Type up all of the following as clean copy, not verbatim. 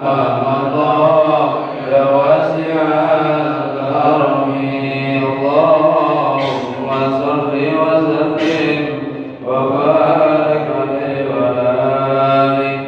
الله يا واسع الكرم اللهم صل وسلم وبارك عليه وعلى آله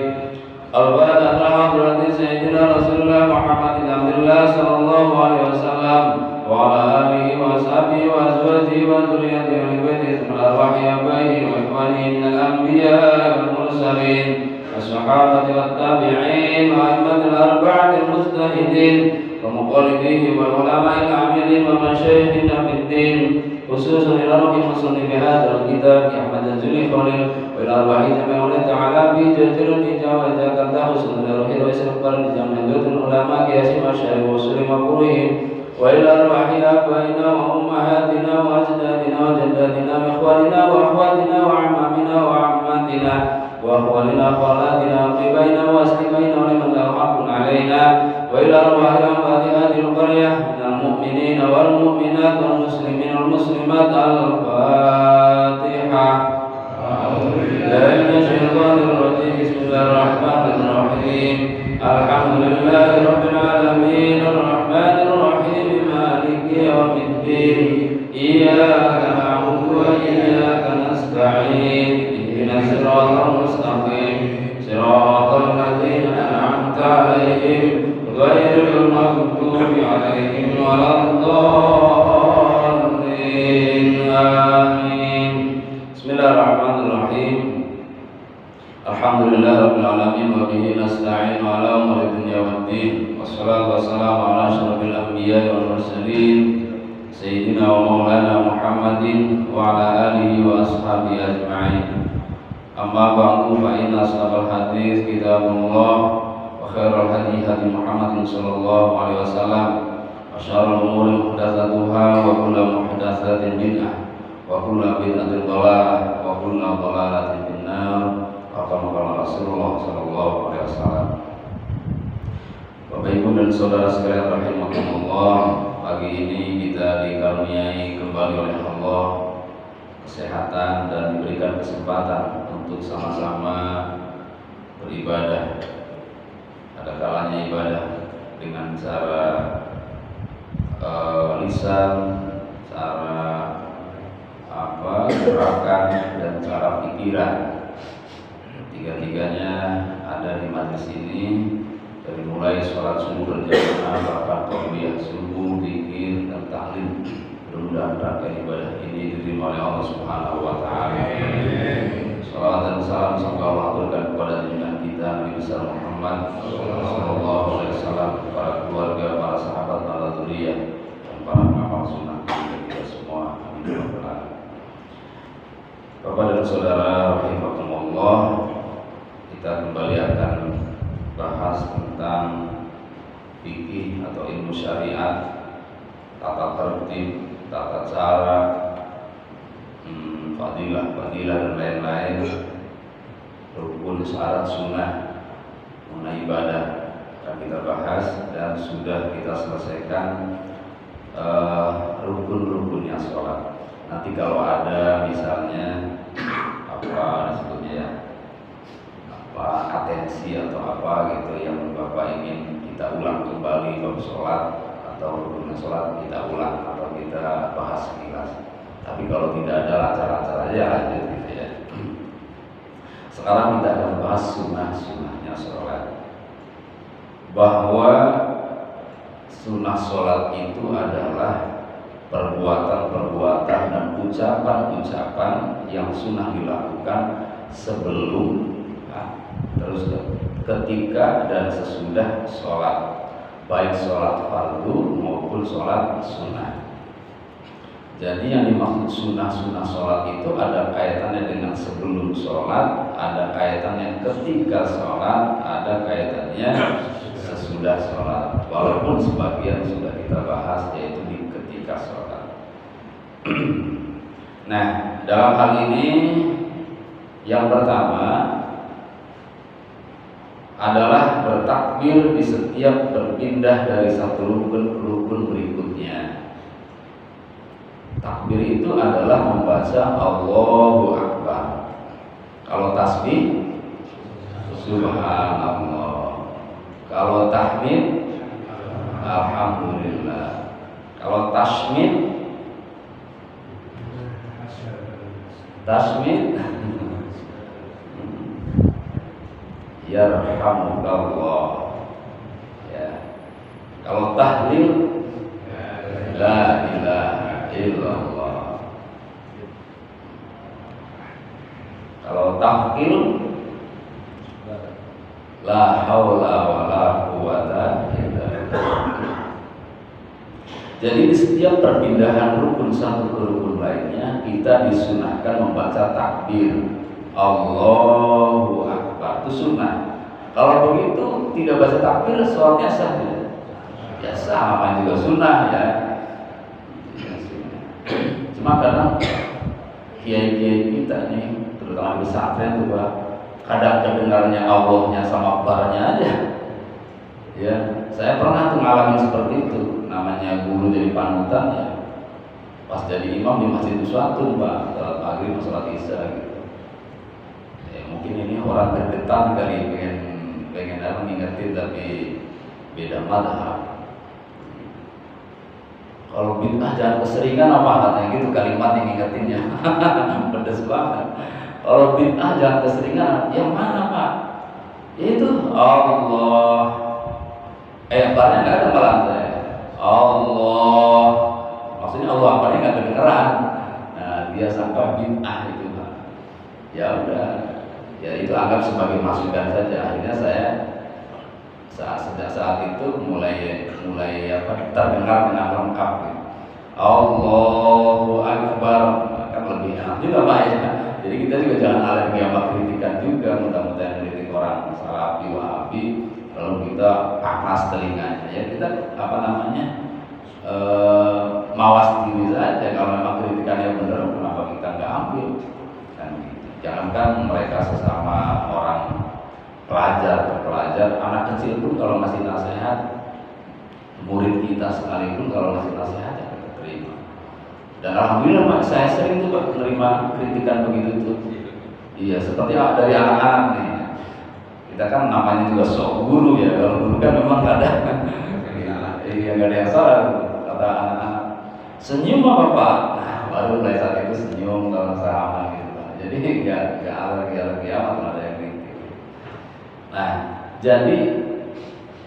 البدر حضرة سيدنا رسول الله محمد بن عبد الله صلى الله عليه وسلم وعلى آله وصحبه وأزواجه وذريته وبيته ثم الأرواح آبائه وإخوانه من الأنبياء والمرسلين والصحابة والتابعين وأئمة الأربعة المجتهدين ومقلديه والعلماء العاملين ومشايخنا في الدين خصوصا إلى روح المصنف بهذا الكتاب أحمد الزلي خليل وإلى أرواح جميع الله تعالى في جزيرة جاوة جاكرتا خصوصا إلى روح رئيس القرن جميع العلماء كياسي مشايخ وسلم وقروهم وإلى أرواح آبائنا وأمهاتنا وأجدادنا وجداتنا وإخواننا وأخواتنا وأعمامنا وعماتنا وأخوالنا وخالاتنا وقريبينا وأصدقائنا ولمن له حق علينا وإلى أرواح أموات هذه القرية من المؤمنين والمؤمنات والمسلمين والمسلمات الفاتحة. أعوذ بالله من الشيطان الرجيم بسم الله الرحمن الرحيم الحمد لله رب العالمين الرحمن الرحيم مالك يوم الدين إياك نعبد وإياك نستعين اهدنا الصراط المستقيم صراط الذين أنعمت عليهم غير المغضوب عليهم ولا الضالين آمين. بسم الله الرحمن الرحيم الحمد لله رب العالمين وبه نستعين على أمور الدنيا والدين والصلاة والسلام على أشرف الأنبياء والمرسلين سيدنا ومولانا محمد وعلى آله وأصحابه أجمعين. أما بعد فإن أصدق الحديث كتاب الله وخير الهدي هدي محمد صلى الله عليه وسلم وشر الأمور محدثاتها وكل محدثة بدعة وكل بدعة ضلالة وكل ضلالة في النار. Qala Rasulullah sallallahu alaihi wasallam. Bapak Ibu dan saudara sekalian rahimakumullah, pagi ini kita dikaruniai kembali oleh Allah kesehatan dan diberikan kesempatan untuk sama-sama beribadah. Ada kalanya ibadah dengan cara lisan, cara gerakan dan cara pikiran. Tiga-tiganya ada di majlis ini, dari mulai sholat subuh berjamaah, bahkan qobliyah subuh, zikir dan taklim. Mudah-mudahan rangkaian ibadah ini diterima oleh Allah Subhanahu wa taala. Shalawat dan salam semoga Allah aturkan kepada junjungan kita Nabi besar Muhammad sallallahu alaihi wasallam, para keluarga, para sahabat, para zuriyah dan para pengamal sunnah kita semua. Amin. Bapak dan saudara rahimakumullah, kita kembali akan bahas tentang fikih atau ilmu syariat, tata tertib, tata cara, fadilah dan lain-lain, rukun, syarat, sunnah mengenai ibadah akan kita bahas dan sudah kita selesaikan rukun-rukunnya sholat. Nanti kalau ada misalnya atensi atau apa gitu yang Bapak ingin kita ulang kembali bab sholat atau rukun sholat, kita ulang atau kita bahas sekilas. Tapi kalau tidak ada lancar-lancar aja lanjut gitu ya. Sekarang kita akan bahas sunnah-sunnahnya sholat. Bahwa sunnah sholat itu adalah perbuatan-perbuatan dan ucapan-ucapan yang sunnah dilakukan sebelum, terus ketika dan sesudah sholat, baik sholat fardu maupun sholat sunnah. Jadi yang dimaksud sunnah-sunnah sholat itu ada kaitannya dengan sebelum sholat, ada kaitannya ketika sholat, ada kaitannya sesudah sholat. Walaupun sebagian sudah kita bahas yaitu di ketika sholat. Nah, dalam hal ini yang pertama adalah bertakbir di setiap berpindah dari satu rukun ke rukun berikutnya. Takbir itu adalah membaca Allahu Akbar. Kalau tasbih Subhanallah. Kalau tahmid, alhamdulillah. Kalau tasmid, yarhamukallah. Ya. Kalau tahlil, la ilaha illallah. Kalau tahqil, la haula wala quwata illa billah. Jadi di setiap perpindahan rukun satu ke rukun lainnya, kita disunahkan membaca takbir Allahu Akbar. Itu sunnah. Kalau begitu tidak baca takbir, sholatnya sah tidak? Ya sah, apa juga sunnah ya. Cuma karena kiai-kiai kita nih, terutama di pesantren tuh Pak, kadang kedengarannya Allahnya sama Akbarnya aja. Ya, saya pernah tuh ngalamin seperti itu. Namanya guru jadi panutan ya. Pas jadi imam di masjid suatu Pak, salat maghrib, salat isya gitu. Ya, mungkin ini orang terdetan kali pengen ngingetin tapi beda madhab. Kalau bid'ah jangan keseringan apa katanya gitu kalimat yang ngingetinnya. Pedes banget. Kalau bid'ah jangan keseringan, yang mana Pak? Yaitu Allah. Akbarnya nggak ada malah saya. Allah. Maksudnya Allah akbarnya nggak kedengeran. Nah dia sangka bid'ah itu Pak. Ya udah. Ya itu anggap sebagai masukan saja. Akhirnya saya sejak saat itu mulai terdengar dengan lengkap gitu. Allahu Akbar, kan lebih enak juga Pak ya. Jadi kita juga jangan alergi sama kritikan juga, mudah-mudahan kritik orang Salafi Wahabi lalu kita panas telinganya. Ya kita mawas diri saja. Kalau memang kritikannya benar, kenapa kita nggak ambil? Kan gitu. Jangankan mereka sesama orang pelajar, anak kecil pun kalau ngasih nasihat, murid kita sekalipun kalau ngasih nasihat ya kita terima. Dan alhamdulillah Pak, saya sering tuh Pak menerima kritikan begitu tuh. Iya, seperti dari anak-anak nih. Kita kan namanya juga sok guru ya. Kalau guru kan memang nggak ada, nggak ada yang salah kata anak-anak. Senyum apa Pak? Nah, baru mulai saat itu senyum kalau sama gitu. Jadi nggak alergi amat nggak ada yang kritik. Nah, jadi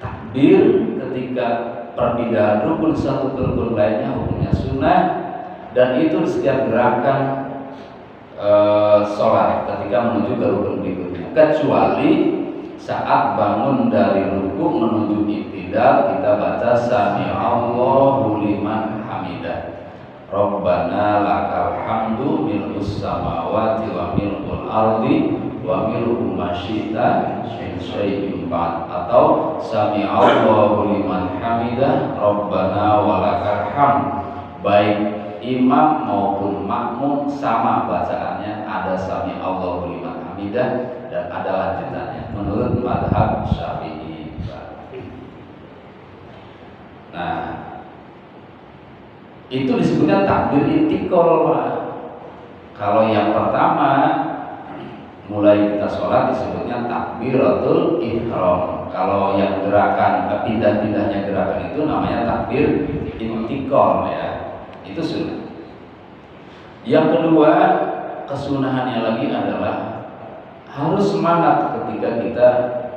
takbir ketika perpindahan rukun satu ke rukun lainnya hukumnya sunnah, dan itu di setiap gerakan sholat ketika menuju ke rukun berikutnya, kecuali saat bangun dari rukuk menuju iktidal kita baca sami Allahu liman hamidah, Rabbana lakal hamdu mil'us samawati wa mil'ul ardi wa mil'u masyita min syai'in ba'd, atau sami Allahu liman hamidah Rabbana walakal hamd. Baik imam maupun makmum sama bacaannya, ada sami Allahu liman hamidah dan ada lanjutannya menurut mazhab Syafi'i. Nah, itu disebutnya takbir intikal Pak. Kalau yang pertama mulai kita sholat disebutnya takbiratul ihram. Kalau yang gerakan pindah-pindahnya gerakan itu namanya takbir intikal ya. Itu sunnah. Yang kedua, kesunahannya lagi adalah harus semangat ketika kita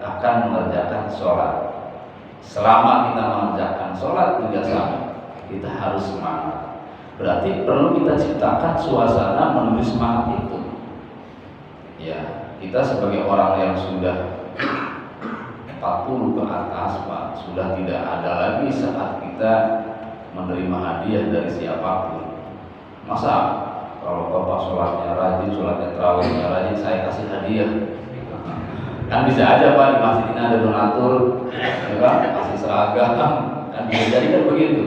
akan mengerjakan sholat. Selama kita mengerjakan sholat juga sama, kita harus semangat. Berarti perlu kita ciptakan suasana menuju semangat itu. Ya, kita sebagai orang yang sudah 40 ke atas Pak, sudah tidak ada lagi saat kita menerima hadiah dari siapapun. Masa kalau Bapak sholatnya rajin, sholatnya terawihnya rajin, saya kasih hadiah? Kan bisa aja Pak, di masjid ini ada donatur, ya kan? Kasih seragam, kan bisa jadi kan begitu.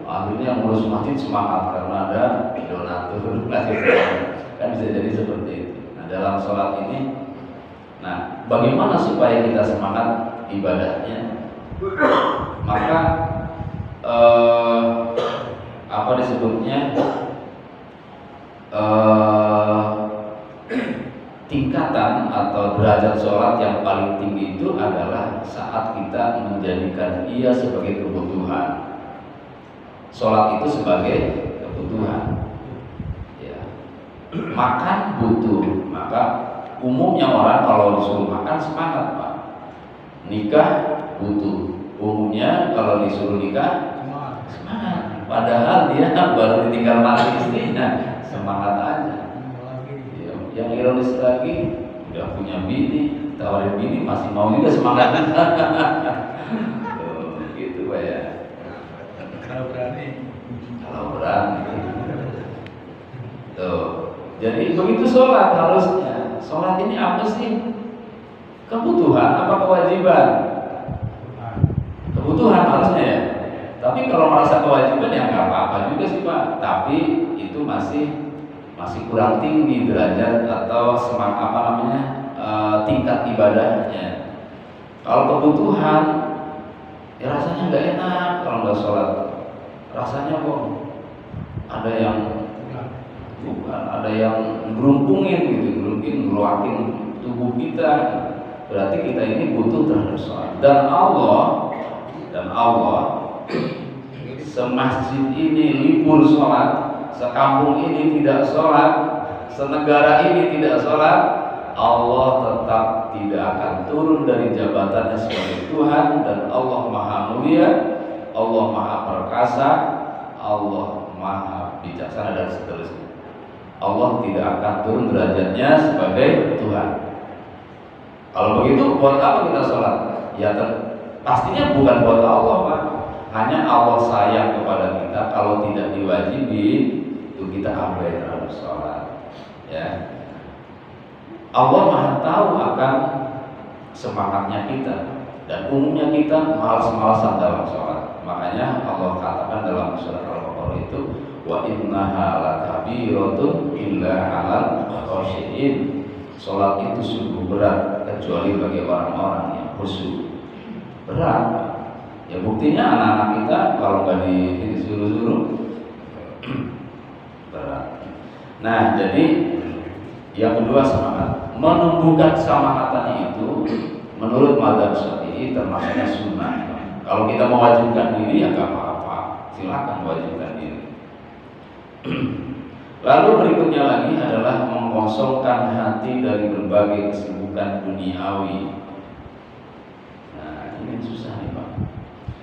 Akhirnya ngurus masjid semangat karena ada donatur, kasih seragam, kan bisa jadi seperti itu. Nah dalam sholat ini, nah bagaimana supaya kita semangat ibadahnya? Maka apa disebutnya tingkatan atau derajat sholat yang paling tinggi itu adalah saat kita menjadikan ia sebagai kebutuhan. Sholat itu sebagai kebutuhan. Ya. Makan butuh, maka umumnya orang kalau disuruh makan semangat, Pak. Nikah butuh, umumnya kalau disuruh nikah semangat. Padahal dia baru ditinggal mati istrinya, semangat aja. Ya, yang ironis lagi, udah punya bini, tawarin bini masih mau juga semangat. Gitu Pak ya. Kalau berani. Tuh. Jadi begitu sholat harusnya. Sholat ini apa sih? Kebutuhan apa kewajiban? Kebutuhan harusnya ya. Tapi kalau merasa kewajiban ya nggak apa-apa juga sih Pak. Tapi itu masih kurang tinggi derajat atau tingkat ibadahnya. Kalau kebutuhan ya rasanya nggak enak kalau nggak sholat. Rasanya kok ada yang ngerumpungin gitu, ngeluakin tubuh kita. Berarti kita ini butuh terhadap sholat. Dan Allah semasjid ini libur sholat, sekampung ini tidak sholat, senegara ini tidak sholat, Allah tetap tidak akan turun dari jabatannya sebagai Tuhan. Dan Allah Maha Mulia, Allah Maha Perkasa, Allah Maha Bijaksana dan seterusnya. Allah tidak akan turun derajatnya sebagai Tuhan. Kalau begitu buat apa kita sholat? Ya pastinya bukan buat Allah Pak. Hanya Allah sayang kepada kita. Kalau tidak diwajibi itu kita abai terhadap sholat. Ya. Allah Maha tahu akan semangatnya kita. Dan umumnya kita malas-malasan dalam sholat. Makanya Allah katakan dalam surat Al-Baqarah itu, wa innaha lakabiratun illa 'alal khashiyin. Sholat itu sungguh berat kecuali bagi orang-orang yang khusyuk. Berat. Ya buktinya anak-anak kita kalau nggak disuruh-suruh berat. Nah jadi yang kedua semangat. Menumbuhkan kesemangatannya itu menurut madzhab Syafi'i termasuknya sunnah. Kalau kita mewajibkan diri ya nggak apa-apa, silakan wajibkan diri. Lalu berikutnya lagi adalah mengkosongkan hati dari berbagai kesibukan duniawi. Nah ini susah nih Pak.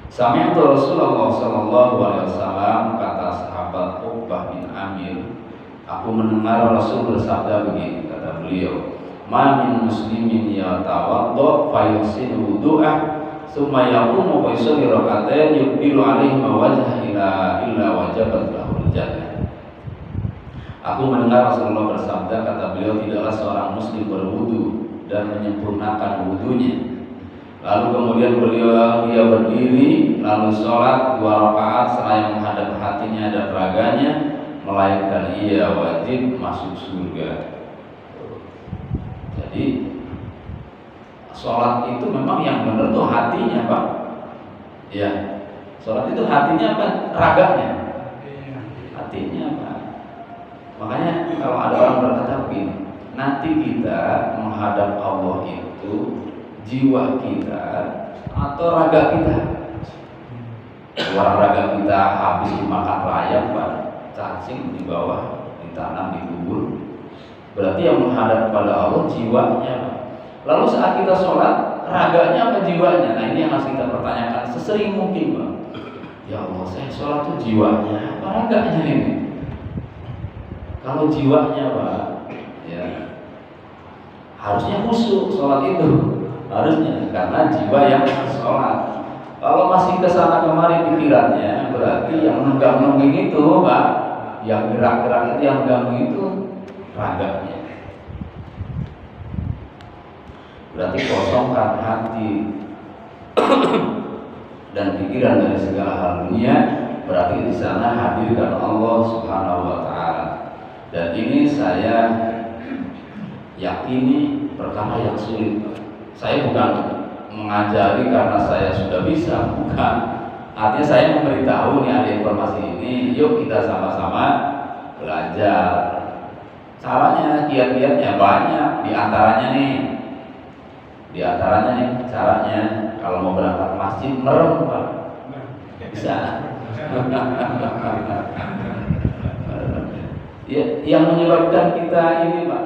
Sami'tu Rasulullah sallallahu alaihi wasallam, kata sahabat Uqbah bin Amir, aku mendengar Rasul bersabda begini, kata beliau, ma min muslimin yatawaddo fa yuhsinu wudu'ah summa yaqumu fa yusalli rak'atain yuqbilu alaihi ma wajha illa wajabat lahul jannah. Aku mendengar Rasulullah bersabda, kata beliau, tidaklah seorang muslim berwudu dan menyempurnakan wudunya. Lalu kemudian dia berdiri lalu sholat 2 rakaat seraya menghadap hatinya dan raganya, melainkan ia wajib masuk surga. Jadi sholat itu memang yang benar tuh hatinya Pak. Ya, sholat itu hatinya apa? Raganya. Hatinya Pak. Makanya kalau ada orang berkata begini, nanti kita menghadap Allah itu jiwa kita atau raga kita. Orang raga kita habis dimakan rayap Pak, cacing di bawah, ditanam, dikubur. Berarti yang menghadap kepada Allah jiwanya. Lalu saat kita sholat, raganya apa jiwanya? Nah ini yang harus kita pertanyakan sesering mungkin Pak. Ya Allah, saya sholat itu jiwanya apa raganya ini? Kalau jiwanya Pak, ya harusnya khusyuk sholat itu, harusnya karena jiwa yang sholat. Kalau masih kesana kemari pikirannya, berarti yang mengganggu itu Pak, yang gerak-gerak itu yang mengganggu itu raganya. Berarti kosongkan hati dan pikiran dari segala hal dunia. Berarti di sana hadirkan Allah Subhanahu wa Ta'ala. Dan ini saya yakini perkara yang sulit. Saya bukan mengajari karena saya sudah bisa, bukan. Artinya saya memberitahu nih ada informasi ini, yuk kita sama-sama belajar. Caranya, kiat-kiatnya banyak. Di antaranya nih caranya kalau mau berangkat masjid merem Pak. Bisa. Ya, yang menyebabkan kita ini Pak,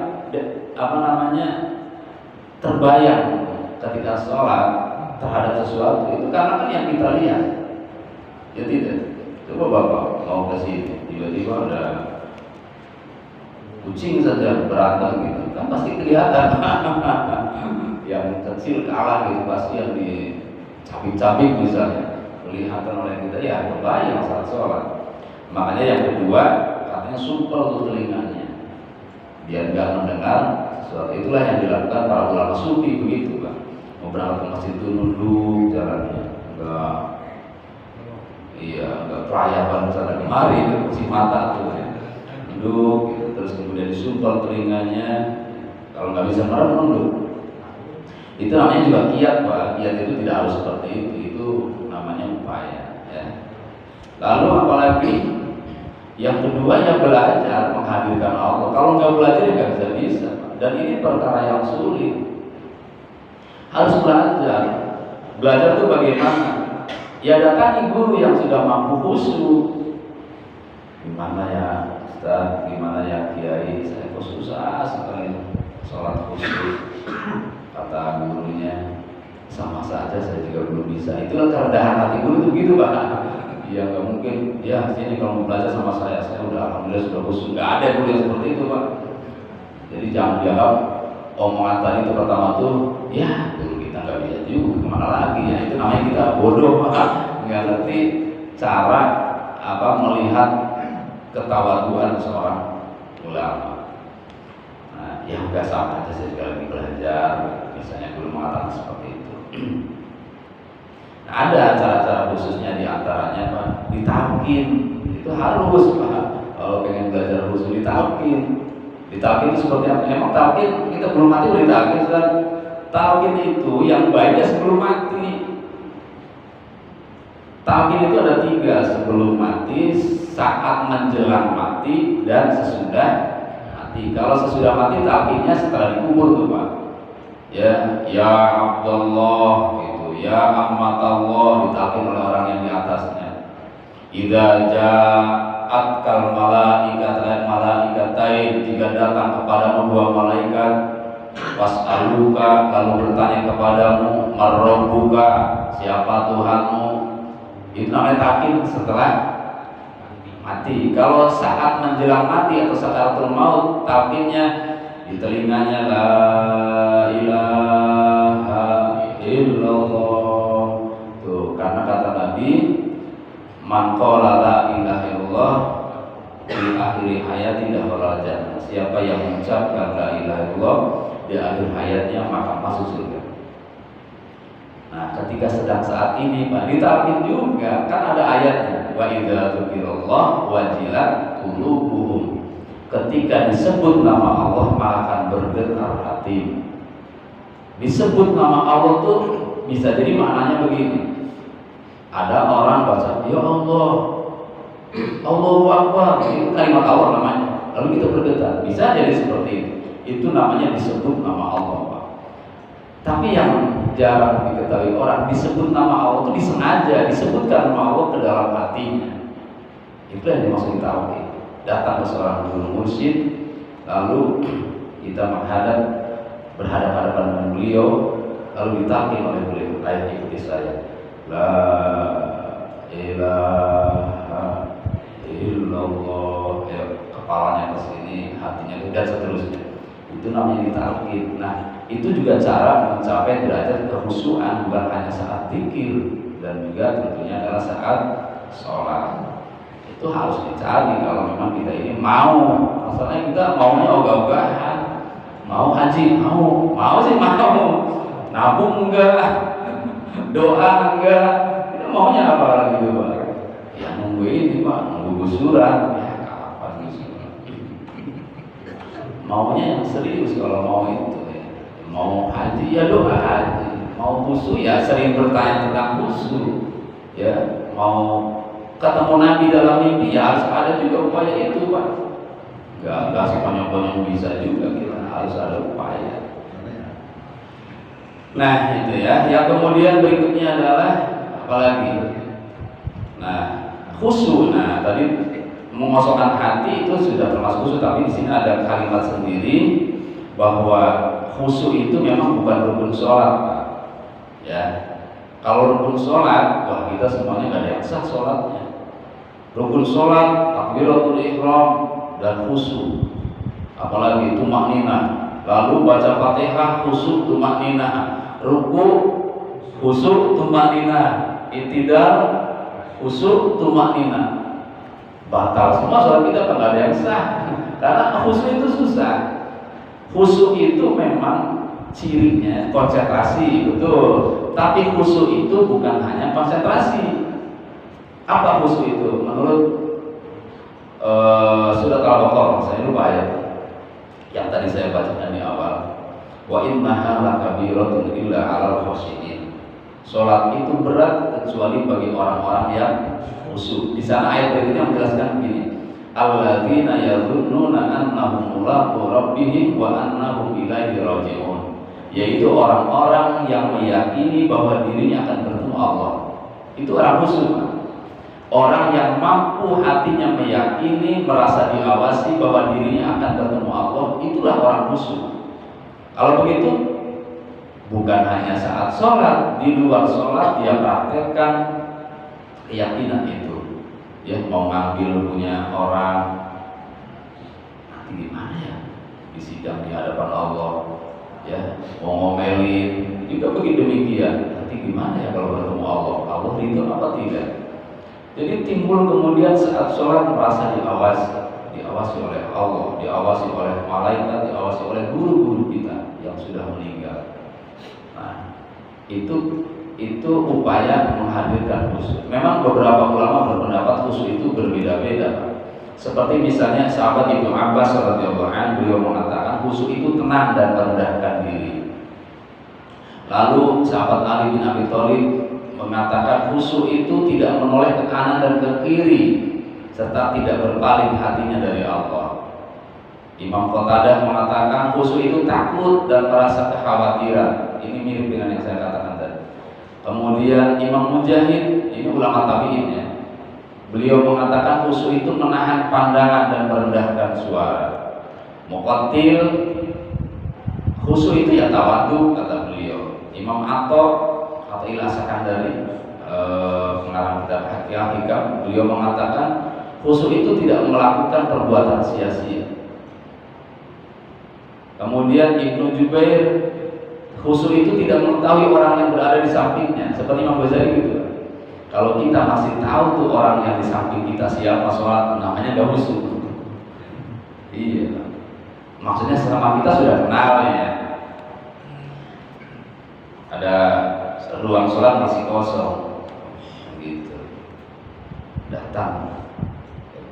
terbayang ketika sholat terhadap sesuatu itu karena kan yang kita lihat. Ya tidak. Coba Bapak mau ke sini, tiba-tiba ada kucing saja berantem gitu, kan pasti kelihatan. Yang kecil kalah gitu, pasti yang dicabik-cabik misalnya kelihatan oleh kita, ya terbayang saat sholat. Makanya yang kedua katanya supel tuh telinganya biar nggak mendengar sesuatu. Itulah yang dilakukan para ulama sufi begitu Pak. Mau berangkat ke masjid itu nunduk jalannya, enggak pelayaban sana kemari, kursi mata tuh ya. Nunduk gitu, terus kemudian disumpel telinganya, kalau nggak bisa merem nunduk. Itu namanya juga kiat Pak. Kiat itu tidak harus seperti itu namanya upaya ya. Lalu apalagi yang kedua ya belajar menghadirkan Allah. Kalau nggak belajar ya nggak bisa Pak. Dan ini perkara yang sulit. Harus belajar. Belajar itu bagaimana? Ya datangi guru yang sudah mampu khusyuk. Gimana ya Ustaz, gimana ya Kiai, saya kok susah sekali sholat khusyuk. Kata gurunya, sama saja saya juga belum bisa. Itulah kerendahan hati guru itu gitu Pak. Ya nggak mungkin, ya sini kalau mau belajar sama saya udah alhamdulillah sudah khusyuk. Nggak ada guru yang seperti itu Pak. Jadi jangan dianggap omongan tadi itu pertama tuh, ya guru kita nggak bisa juga, kemana lagi ya. Itu namanya kita bodoh Pak. Nggak ngerti cara melihat ketawaduan seorang ulama. Nah, yang nggak sama aja saya juga lagi belajar. Misalnya guru mengatakan seperti itu. Nah, ada cara-cara khususnya diantaranya Pak, ditalkin. Itu harus Pak. Kalau pengen belajar khusus ditalkin. Ditalkin itu seperti apa? Emang talkin kita belum mati udah ditalkin kan? Talkin itu yang baiknya sebelum mati. Talkin itu ada 3, sebelum mati, saat menjelang mati, dan sesudah mati. Kalau sesudah mati talkinnya setelah dikubur tuh Pak. Ya Abdullah gitu, ya Ammatallah, ditalkin oleh orang yang di atasnya. Idza ja'atkal malaikatain, jika datang kepadamu 2 malaikat, was'aluka, lalu bertanya kepadamu, marrabbuka, siapa Tuhanmu. Itu namanya talkin setelah mati. Kalau saat menjelang mati atau sakaratul maut, talkinnya di telinganya la ilaha illallah. Tuh, karena kata Nabi, man qala la ilaha illallah di akhir hayati dakhala jannah. Siapa yang mengucapkan la ilaha illallah di akhir hayatnya maka masuk surga. Nah, ketika sedang saat ini Pak, ditalkin juga, kan ada ayatnya, wa idza dzukirallah wajilat qulubuhum. Ketika disebut nama Allah maka akan bergetar hati. Disebut nama Allah tuh bisa jadi maknanya begini. Ada orang baca ya Allah, Allahu Akbar, itu kalimat Allah namanya. Lalu kita bergetar, bisa jadi seperti itu. Itu namanya disebut nama Allah Pak. Tapi yang jarang diketahui orang, disebut nama Allah itu disengaja disebutkan nama Allah ke dalam hatinya. Itu yang dimaksud tauhid. Datang ke seorang guru mursyid, lalu kita berhadapan-hadapan dengan beliau, lalu ditalkin oleh beliau, ayat ikuti saya, la ilaha illallah, ya, kepalanya ke sini, hatinya ke, dan seterusnya. Itu namanya ditalkin. Nah, itu juga cara mencapai derajat kekhusyuan, bukan hanya saat zikir, dan juga tentunya adalah saat sholat. Itu harus dicari kalau memang kita ini mau. Masalahnya kita maunya ogah-ogahan, mau haji, mau sih mau, nabung enggak, doa enggak, kita maunya apa lagi itu Pak? Ya nunggu ini Pak, nunggu gusuran. Ya kapan gusuran? Maunya yang serius kalau mau itu. Mau haji ya doa haji, mau khusyuk ya sering bertanya tentang khusyuk, ya mau ketemu Nabi dalam mimpi ya harus ada juga upaya itu Pak. Gak sekonyong-konyong bisa juga, kita harus ada upaya. Nah itu ya. Yang kemudian berikutnya adalah apalagi? Nah khusyuk. Nah tadi mengosongkan hati itu sudah termasuk khusyuk, tapi di sini ada kalimat sendiri bahwa khusyuk itu memang bukan rukun sholat, Pak. Ya. Kalau rukun sholat, wah kita semuanya nggak ada yang sah sholatnya. Rukun sholat, takbiratul ihram dan khusyuk, apalagi tumakninah, lalu baca Fatihah khusyuk tumakninah, ruku khusyuk tumakninah, i'tidal khusyuk tumakninah. Batal semua sholat kita, nggak ada yang sah karena khusyuk itu susah. Khusyuk itu memang cirinya konsentrasi, betul. Tapi khusyuk itu bukan hanya konsentrasi. Apa khusyuk itu? Menurut surat Al-Baqarah, saya lupa ayat yang tadi saya bacakan di awal. Wa innaha lakabiratun illa 'alal khashiyin. Salat itu berat kecuali bagi orang-orang yang khusyuk. Di sana ayat berikutnya menjelaskan begini. Alladzina yadhunnuna annahum mulaqu rabbihim wa annahum ilaihi raji'un. Yaitu orang-orang yang meyakini bahwa dirinya akan bertemu Allah. Itu orang khusyuk. Orang yang mampu hatinya meyakini, merasa diawasi bahwa dirinya akan bertemu Allah, itulah orang khusyuk. Kalau begitu, bukan hanya saat sholat, di luar sholat dia praktekkan keyakinan itu. Ya, mau ngambil punya orang, nanti gimana ya di sidang di hadapan Allah, ya, mau ngomelin juga begitu demikian. Nanti gimana ya kalau bertemu Allah, Allah ridho apa tidak? Jadi timbul kemudian saat sholat merasa diawasi oleh Allah, diawasi oleh malaikat, diawasi oleh guru-guru kita yang sudah meninggal. Nah, itu upaya menghadirkan khusyuk. Memang beberapa ulama berpendapat khusyuk itu berbeda-beda. Seperti misalnya sahabat Ibnu Abbas radhiyallahu anhu, beliau mengatakan khusyuk itu tenang dan merendahkan diri. Lalu sahabat Ali bin Abi Thalib mengatakan khusyuk itu tidak menoleh ke kanan dan ke kiri serta tidak berpaling hatinya dari Allah. Imam Qatadah mengatakan khusyuk itu takut dan merasa kekhawatiran. Ini mirip dengan yang saya katakan tadi. Kemudian Imam Mujahid, ini ulama tabi'in ya, beliau mengatakan khusyuk itu menahan pandangan dan merendahkan suara. Muqattil, khusyuk itu ya tawadhu kata beliau. Imam Athaillah As-Sakandari, pengarang kitab Hikam, beliau mengatakan khusyuk itu tidak melakukan perbuatan sia-sia. Kemudian Ibnu Jubair, khusyuk itu tidak mengetahui orang yang berada di sampingnya, seperti Imam Ghazali gitu. Kalau kita masih tahu tuh orang yang di samping kita siapa, sholat, namanya gak khusyuk. Iya, maksudnya selama kita sudah kenal ya, ada ruang sholat masih kosong, gitu, datang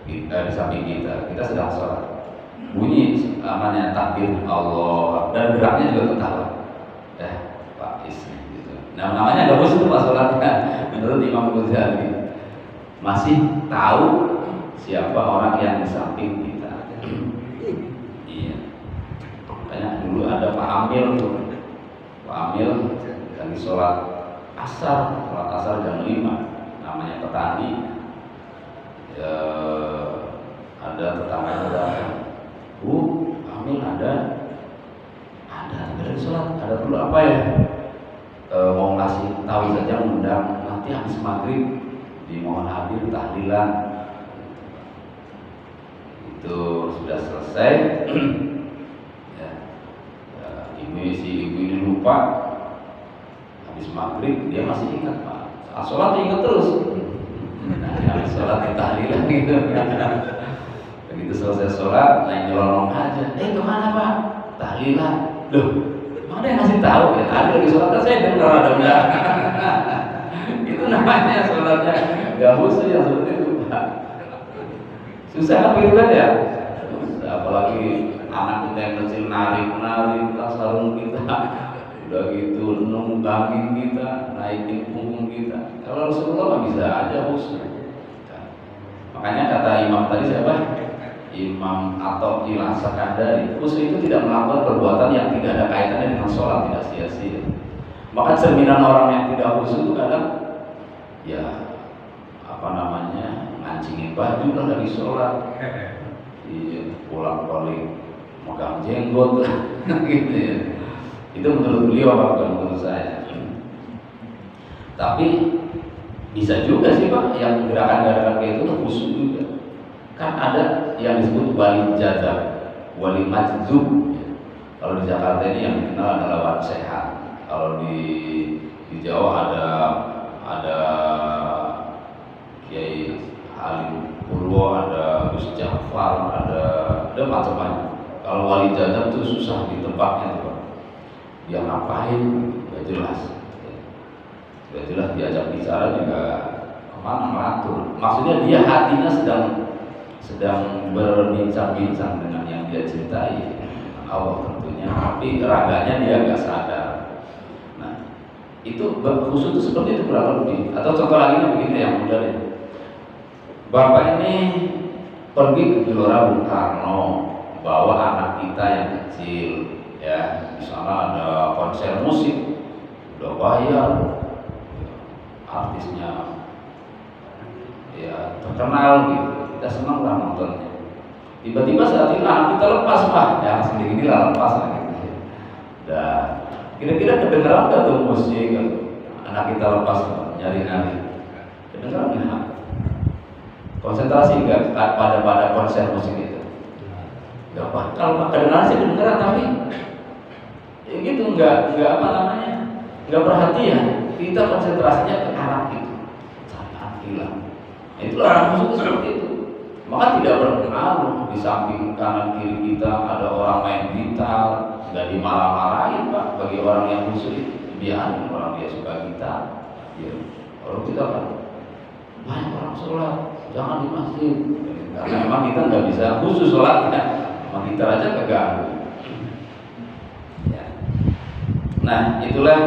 di samping kita sedang sholat, bunyi namanya takbir Allah dan geraknya juga ketawa, Pak Is, gitu. Nah namanya gak khusyuk pas sholatnya. Menurut Imam Ghazali masih tahu siapa orang yang di samping kita. Iya, makanya dulu ada Pak Amil tuh, Pak Amil lagi sholat asar jam 5, namanya petani. Ada tetangganya datang, Bu, Amil ada sholat, ada perlu apa ya? Mau ngasih tahu saja, undang nanti habis maghrib dimohon hadir tahlilan. Itu sudah selesai. Si ibu ini lupa, habis maghrib dia masih ingat, Pak. Saat sholat dia ingat terus. Habis sholat di tahlilan gitu. Begitu selesai sholat, naik nyelonong aja. Kemana Pak? Tahlilan. Loh, emang ada yang ngasih tahu ya? Tadi lagi sholat kan saya dengar ada enggak. Itu namanya sholatnya gak khusyuk yang seperti itu, Pak. Susah kan gitu kan ya? Apalagi anak kita yang kecil narik sarung kita, udah gitu nunggangin kita, naikin punggung kita. Kalau Rasulullah bisa aja khusyuk. Makanya kata Imam tadi siapa? Imam atau Ilah Sakandari, khusyuk itu tidak melakukan perbuatan yang tidak ada kaitannya dengan sholat, tidak sia-sia. Maka cerminan orang yang tidak khusyuk itu kadang ya ngancingin baju lah dari sholat, pulang balik megang jenggot gitu ya. Itu menurut beliau, bukan menurut saya. Tapi bisa juga sih Pak, yang gerakan-gerakan kayak itu khusyuk juga. Kan ada yang disebut wali jazab, wali majzub. Kalau di Jakarta ini yang dikenal adalah wali sehat. Kalau di Jawa ada Kiai Halim Purwo, ada Gus Jafar, ada macam-macam. Kalau wali jazab itu susah ditebaknya tuh Pak. Dia ngapain? Gak jelas. Gak jelas, diajak bicara juga kemana melantur. Maksudnya dia hatinya sedang berbincang-bincang dengan yang dia cintai, Allah tentunya, tapi raganya dia nggak sadar. Nah, itu khusyuk itu seperti itu kurang lebih. Atau contoh lagi begini yang mudah deh. Bapak ini pergi ke Gelora Bung Karno, bawa anak kita yang kecil, ya, di sana ada konser musik, udah bayar, artisnya ya terkenal gitu. Kita senang lah nontonnya. Tiba-tiba saat itu anak kita lepas Pak, ya sendiri lah lepas lah gitu. Dan kira-kira kedengeran nggak tuh musik anak kita lepas nyari-nyari? Kedengeran nggak? Konsentrasi nggak pada konser musik itu? Nggak Pak. Kalau kedengeran sih kedengeran, tapi ya gitu nggak nggak perhatian. Kita konsentrasinya ke anak itu, sangat hilang. Itulah anak musik itu seperti itu. Maka tidak berpengaruh di samping kanan kiri kita ada orang main gitar, nggak dimarah-marahin Pak. Bagi orang yang khusyuk biarin, orang dia suka gitar. Ya, kalau kita kan banyak orang sholat, jangan di masjid. Karena memang kita nggak bisa khusus sholatnya, sama gitar aja keganggu. Ya. Nah, itulah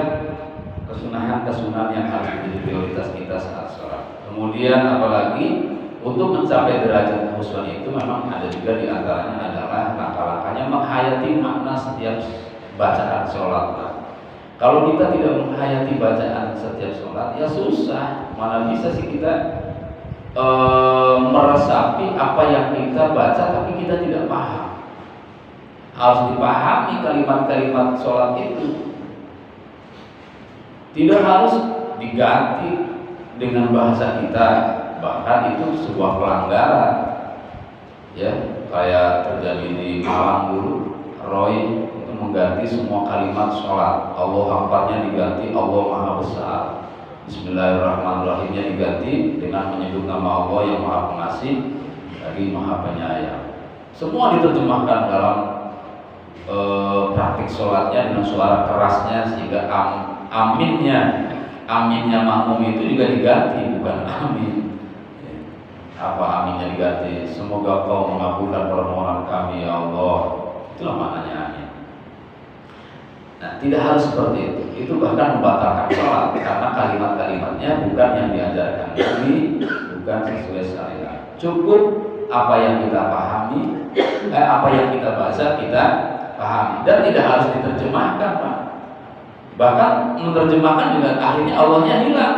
kesunahan yang harus menjadi prioritas kita saat sholat. Kemudian apalagi untuk mencapai derajat khusyuk itu memang ada juga diantaranya adalah langkah-langkahnya menghayati makna setiap bacaan sholat. Kalau kita tidak menghayati bacaan setiap sholat, ya susah. Mana bisa sih kita meresapi apa yang kita baca tapi kita tidak paham. Harus dipahami kalimat-kalimat sholat itu. Tidak harus diganti dengan bahasa kita, bahkan itu sebuah pelanggaran. Ya, kayak terjadi di Malang dulu, Roy itu mengganti semua kalimat sholat. Allah Akbarnya diganti Allah Maha Besar, Bismillahirrahmanirrahimnya diganti dengan menyebut nama Allah yang Maha Pengasih lagi Maha Penyayang. Semua diterjemahkan dalam praktik sholatnya dengan suara kerasnya sehingga aminnya makmum itu juga diganti, bukan amin. Apa aminnya diganti? Semoga kau mengabulkan permohonan kami ya Allah. Itulah maknanya amin. Nah, tidak harus seperti itu. Itu bahkan membatalkan sholat karena kalimat-kalimatnya bukan yang diajarkan Nabi, bukan sesuai syariat. Cukup apa yang kita pahami, apa yang kita baca kita pahami, dan tidak harus diterjemahkan Pak. Bahkan menerjemahkan juga akhirnya Allahnya hilang.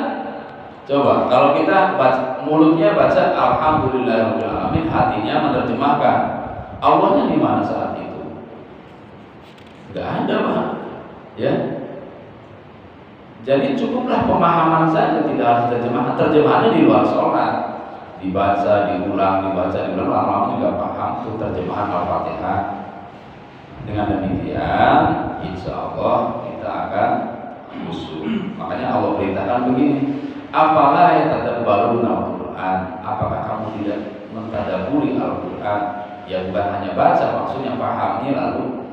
Coba kalau kita baca, mulutnya baca Alhamdulillahirabbil alamin, hatinya menerjemahkan, Allahnya di mana saat itu? Enggak ada Pak. Ya. Jadi cukuplah pemahaman saja, tidak harus terjemahan. Terjemahannya di luar sholat, dibaca, diulang, lama-lama juga paham itu terjemahan Al-Fatihah. Dengan demikian, insya Allah kita akan khusyuk. Makanya Allah perintahkan begini, apalah yang tadabbaruna Al-Quran, apakah kamu tidak mentadaburi Al-Quran? Ya bukan hanya baca, maksudnya pahami lalu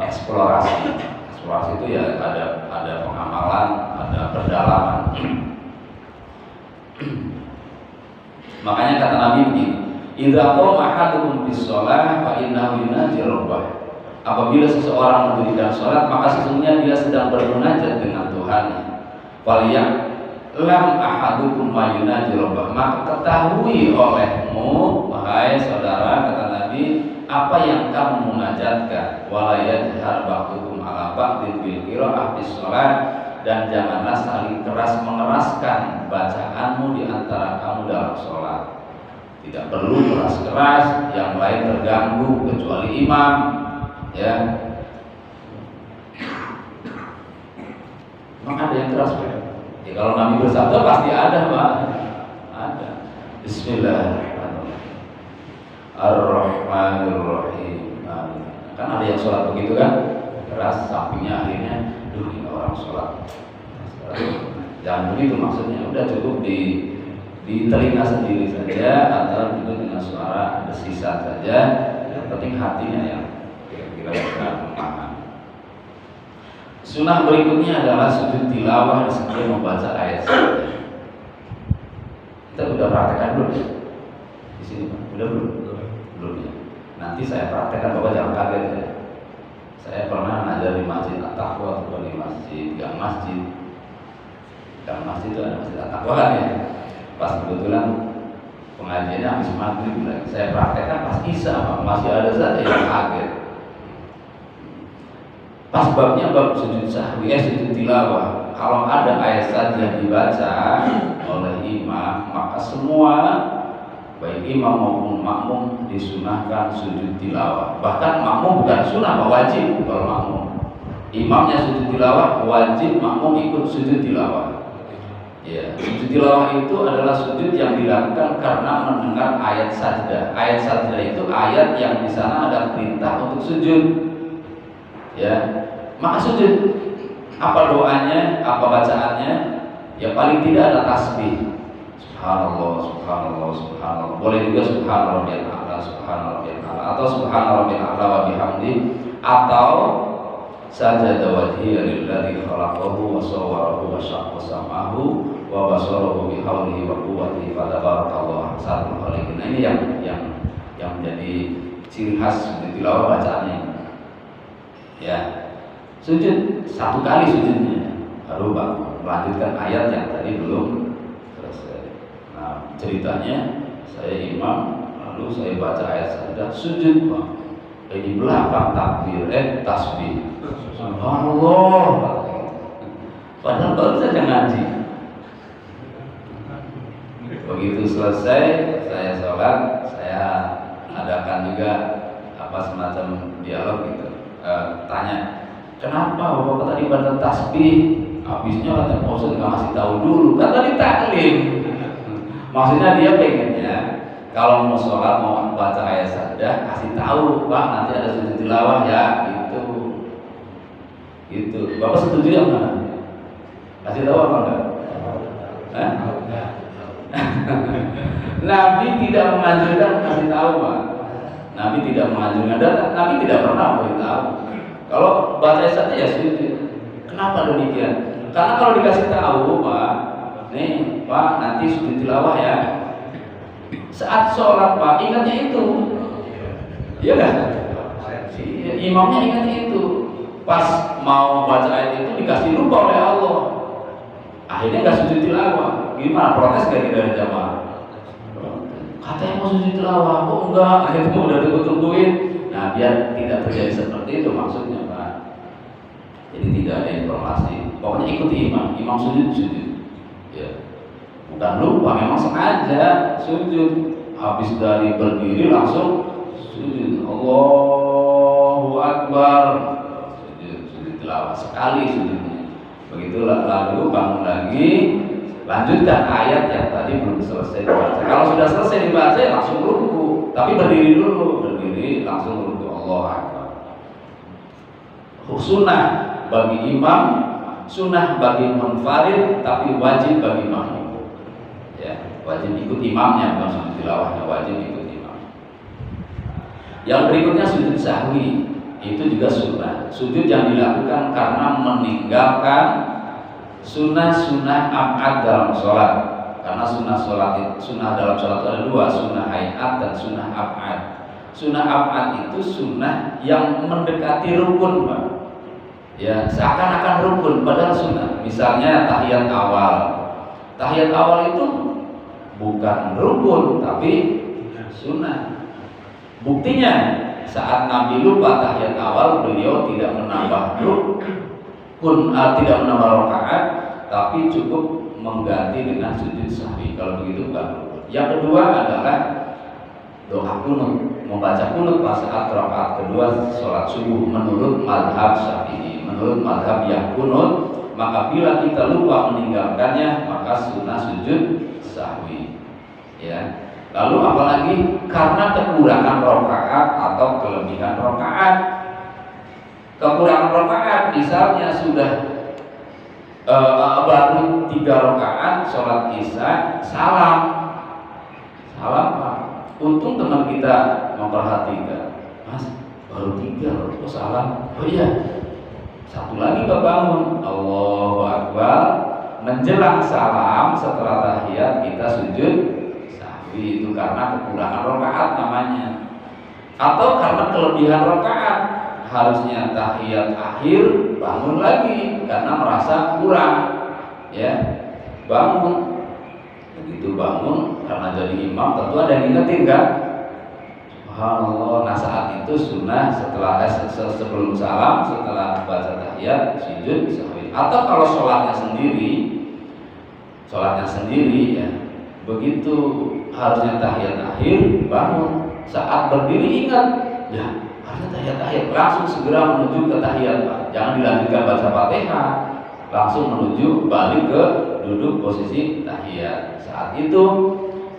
eksplorasi. Eksplorasi itu ya ada pengamalan, ada pendalaman. Makanya kata Nabi begini, idza qama ahadukum bis shalah fa innahu yunaji rabbah. Apabila seseorang mendirikan sholat, maka sesungguhnya dia sedang bermunajat dengan Tuhannya. Faliyah lam ahadukum mayunaji rabbah, maka ketahui olehmu wahai saudara, kata Nabi, apa yang kamu munajatkan, wala yajhar ba'dukum ala ba'din bil qira'ah bis shalat, dan janganlah saling keras mengeraskan bacaanmu di antara kamu dalam sholat. Tidak perlu keras-keras, yang lain terganggu kecuali imam, ya. Memang ada yang keras, Pak? Ya, kalau Nabi bersabda pasti ada, Pak. Ada. Bismillahirrahmanirrahim. Ar-Rahmanir-Rahim. Kan ada yang sholat begitu kan? Keras, sampingnya akhirnya, duh ini orang sholat. Jangan begitu maksudnya. Udah cukup di telinga sendiri saja, atau itu dengan suara desisan saja. Yang penting hatinya yang kira-kira bisa memahami. Sunnah berikutnya adalah sujud tilawah sebelum membaca ayat saja. Kita udah praktekkan belum ya? Di sini Pak? Udah belum? Belum ya. Nanti saya praktekkan, Bapak jangan kaget ya. Saya pernah ngajar di Masjid At-Taqwa atau di Masjid Gang Masjid. Gang Masjid itu ada Masjid At-Taqwa kan ya. Pas kebetulan pengajiannya habis maghrib, saya praktekkan pas Isya, Pak. Masih ada saja yang kaget. Pas babnya bab sujud sahwi, sujud tilawah. Kalau ada ayat saja dibaca oleh imam, maka semua baik imam maupun makmum disunahkan sujud tilawah. Bahkan makmum bukan sunnah, Pak, wajib kalau makmum. Imamnya sujud tilawah, wajib makmum ikut sujud tilawah. Ya, sujud tilawah itu adalah sujud yang dilakukan karena mendengar ayat sajdah. Ayat sajdah itu ayat yang di sana ada perintah untuk sujud. Ya, maka sujud. Apa doanya, apa bacaannya? Ya paling tidak ada tasbih. Subhanallah, subhanallah, subhanallah. Boleh juga subhanallah rabbiyal a'la, subhanallah rabbiyal a'la, atau subhanallah rabbiyal a'la wa bihamdi, atau sajada wajhiya lilladzi khalaqahu wa sawwarahu wa syaqqa sam'ahu wa basarahu bi haulihi wa quwwatihi fa tabarakallahu ahsanul khaliqin. Nah, ini yang menjadi ciri khas sujud tilawah bacaannya. Ya, sujud satu kali sujudnya, baru melanjutkan ayat yang tadi belum selesai. Nah, ceritanya saya imam, lalu saya baca ayat sajdah, sujud, Pak. Di belakang takbir, tasbih. Subhanallah. Padahal baru saja ngaji. Begitu selesai, saya sholat, saya adakan juga semacam dialog gitu. Tanya, kenapa Bapak tadi baca tasbih? Habisnya katanya Pak Ustadz nggak ngasih tahu dulu, kan tadi taklim. Maksudnya dia pengennya kalau mau sholat mau baca ayat sajdah kasih tahu, Pak, nanti ada sujud tilawah ya, gitu. Bapak setuju ya enggak? Kasih tahu apa enggak? Nabi tidak menganjurkan kasih tahu, Pak. Nabi tidak menganjurkan, dan Nabi tidak pernah beritahu. Kalau baca saja ya sujud. Kenapa demikian? Karena kalau dikasih tahu, Pak, nih Pak, nanti sujud tilawah ya. Saat sholat, Pak, ingatnya itu. Iya kan? Imamnya ingatnya itu. Pas mau baca ayat itu dikasih lupa oleh Allah. Akhirnya nggak sujud tilawah. Gimana? Protes gak dari jamaah? Katanya mau sujud tilawah, kok enggak? Akhirnya udah ditungguin. Nah, biar tidak terjadi seperti itu maksudnya, Pak. Jadi tidak ada informasi. Pokoknya ikuti imam sujud. Ya. Bukan lupa, memang sengaja sujud. Habis dari berdiri langsung sujud. Allahu Akbar. Sujud tilawah sekali sujudnya. Begitulah, lalu bangun lagi, lanjutkan ayat yang tadi belum selesai dibaca. Kalau sudah selesai dibaca ya langsung ruku, tapi berdiri dulu, langsung ruku. Allah Akbar. Sunnah bagi imam, sunnah bagi munfarid, tapi wajib bagi makmum. Ya, wajib ikut imamnya, bukan sujud tilawahnya, wajib ikut imam. Yang berikutnya sujud sahwi, itu juga sunnah. Sujud yang dilakukan karena meninggalkan sunnah ab'ad dalam sholat. Karena sunnah dalam sholat itu ada dua, sunnah hayat dan sunnah ab'ad. Sunnah ab'ad itu sunnah yang mendekati rukun, Pak. Ya, seakan-akan rukun padahal sunnah. Misalnya tahiyat awal, tahiyat awal itu bukan rukun tapi sunnah. Buktinya saat Nabi lupa tahiyat awal, beliau tidak menambah rukun, tidak menambah rakaat, tapi cukup mengganti dengan sujud sahwi. Kalau begitu bukan rukun. Yang kedua adalah doa kunut, membaca kunut pas saat rakaat kedua sholat subuh menurut mazhab Syafi'i. Menurut mazhab yang kunut, maka bila kita lupa meninggalkannya maka sunnah sujud sahwi. Ya. Lalu apalagi karena kekurangan rakaat atau kelebihan rakaat. Kekurangan rakaat misalnya sudah baru 3 rakaat sholat isya, salam Pak. Untung teman kita memperhatikan, Mas baru 3 loh, kok salam? Oh iya, satu lagi Pak bangun, Allahu Akbar, menjelang salam setelah tahiyat kita sujud sahwi. Itu karena kekurangan rakaat namanya, atau karena kelebihan rakaat. Harusnya tahiyat akhir bangun lagi karena merasa kurang, ya bangun. Begitu bangun karena jadi imam tentu ada yang ingetin kan, subhanallah. Nah saat itu sunnah setelah sebelum salam, setelah baca tahiyat sujud sahwi. Atau kalau sholatnya sendiri ya begitu, harusnya tahiyat akhir bangun, saat berdiri ingat ya harusnya tahiyat akhir, langsung segera menuju ke tahiyat Pak. Jangan dilanjutkan baca Fatihah, langsung menuju balik ke duduk posisi tahiyat. Saat itu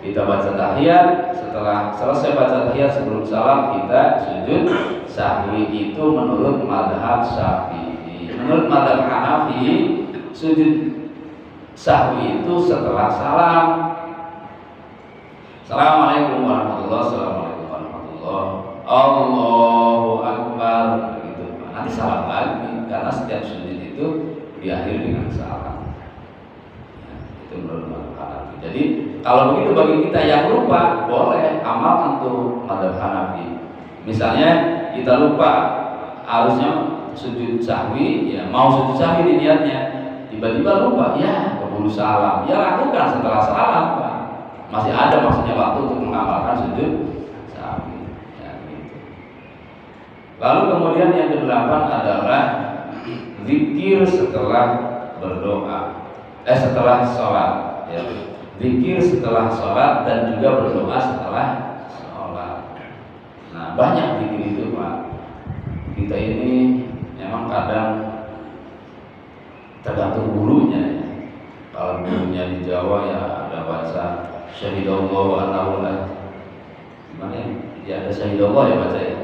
kita baca tahiyat, setelah selesai baca tahiyat sebelum salam kita sujud sahwi. Itu menurut mazhab Syafi'i. Menurut mazhab Hanafi sujud sahwi itu setelah salam. Assalamualaikum warahmatullahi wabarakatuh, Allahu Akbar, begitu. Nanti salam lagi karena setiap sujud itu diakhiri dengan salam. Ya, itu menurut mazhab Hanafi. Jadi kalau begitu bagi kita yang lupa boleh amalkan tuh mazhab Hanafi. Misalnya kita lupa harusnya sujud sahwi, ya mau sujud sahwi di niatnya, tiba-tiba lupa, ya keburu salam, ya lakukan setelah salam Pak. Masih ada maksudnya waktu untuk mengamalkan sujud sahwi. Ya, gitu. Lalu kemudian yang ke-8 adalah zikir setelah berdoa, setelah sholat. Ya. Zikir setelah sholat dan juga berdoa setelah sholat. Nah banyak zikir itu Pak. Kita ini memang kadang tergantung gurunya ya. Kalau gurunya di Jawa ya ada baca syahidallahu annahu la, gimana ya? Ya ada syahidallah ya baca ya.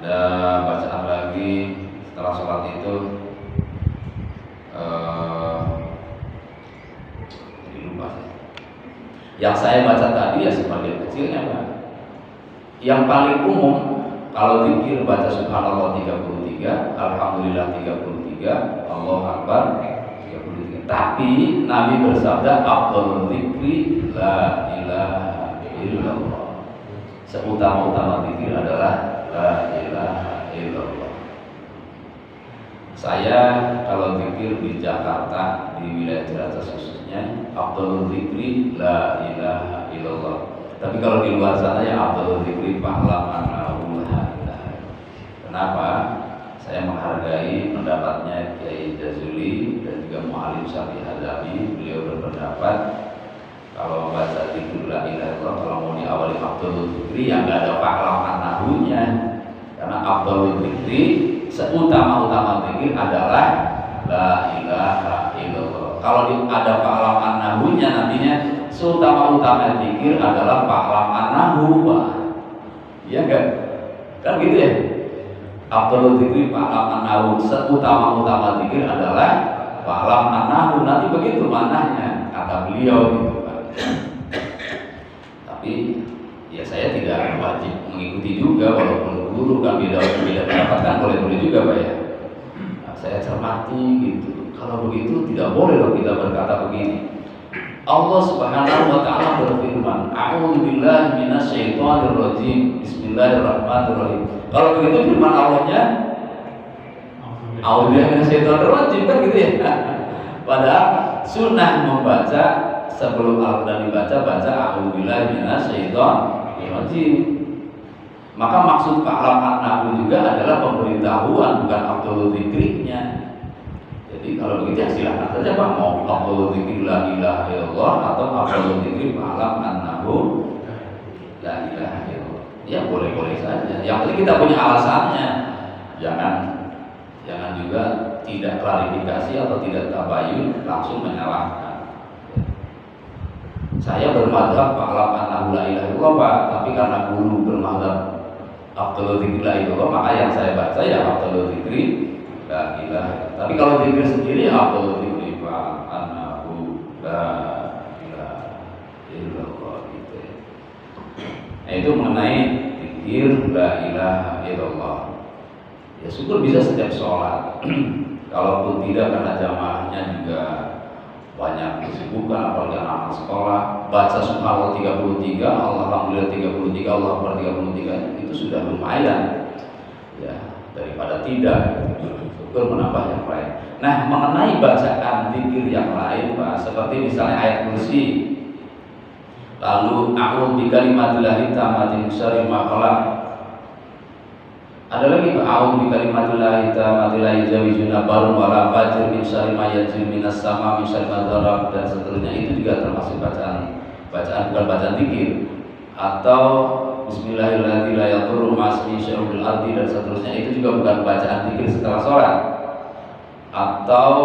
Ada bacaan lagi setelah sholat itu lupa sih. Yang saya baca tadi ya sebagian kecilnya Pak. Yang paling umum kalau zikir baca subhanallah 33, alhamdulillah 33, Allahu Akbar 33. Tapi Nabi bersabda afdhalul zikri la ilaha illallah. Seutama-utama zikir adalah la ilaha illallah. Saya kalau zikir di Jakarta, di wilayah Ciracas khususnya, afdhalul zikri la ilaha illallah. Tapi kalau di luar sana ya afdhalul zikri fa'lam annahu la ilaha. Kenapa? Saya menghargai pendapatnya Kiai Jazuli dan juga Mu'alim Syafi'i Hadabi. Beliau berpendapat kalau baca zikir la ilaha illallah, kalau mau diawali afdhalul zikri yang enggak ada fa'lam annahu-nya. Karena afdhalul zikri, seutama-utama zikir adalah la ilaha illallah. Kalau ada fa'lam annahu-nya nantinya seutama-utama zikir adalah fa'lam annahu. Iya enggak? Kan gitu ya? Afdhalul zikri fa'lam annahu, seutama-utama zikir adalah fa'lam annahu. Nanti begitu manahnya kata beliau gitu Pak. Tapi ya saya tidak wajib mengikuti juga, walaupun guru kan beda pendapat kan boleh juga Pak ya. Nah, saya cermati gitu. Kalau begitu tidak boleh loh kita berkata begini. Allah Subhanahu wa taala berfirman, "A'udzubillahi minasyaitonir rajim. Bismillahirrahmanirrahim." Kalau begitu firman Allahnya "A'udzubillahi minasyaitonir rajim" kan gitu ya. Padahal sunnah membaca sebelum Al-Quran dibaca, baca a'udzubillahi minasyaitonir rajim. Maka maksud fa'lam annahu juga adalah pemberitahuan, bukan afdhalul dzikrnya. Jadi kalau begitu ya silakan saja Pak, mau afdhalul dzikri la ilaha illallah atau afdhalul dzikri fa'lam annahu la ilaha illallah. Ya boleh-boleh saja. Yang penting kita punya alasannya. Jangan juga tidak klarifikasi atau tidak tabayun langsung menyalahkan. Saya bermadhab fa'lam annahu la ilaha illallah Pak, tapi karena guru bermadhab afdhalul dzikri la ilaha illallah, maka yang saya baca ya afdhalul dzikri la ilaha. Tapi kalau dzikir sendiri ya afdhalul dzikri fa'lam annahu la ilaha illallah gitu. Nah, itu mengenai dzikir la ilaha illallah. Ya syukur bisa setiap sholat. Kalaupun tidak karena jamaahnya juga banyak kesibukan, apalagi anak-anak sekolah, baca subhanallah 33, alhamdulillah 33, Allah akbar 33, itu sudah lumayan. Ya, daripada tidak. Syukur menambah yang lain. Nah, mengenai bacaan dzikir yang lain, Pak, seperti misalnya ayat kursi. Lalu a'udzu bikalimatillahi tammati min syarri ma khalaq. Ada lagi a'udzu bikalimatillahi tammati la yajawizuna barun wala fajr min syarri ma yanzil minas sama min syarri ma dzarab, dan seterusnya. Itu juga termasuk bacaan bukan bacaan dzikir. Atau bismillahirrahmanirrahim la yadurru ma'asmi syai'un fil ardi, dan seterusnya. Itu juga bukan bacaan dzikir setelah sholat. Atau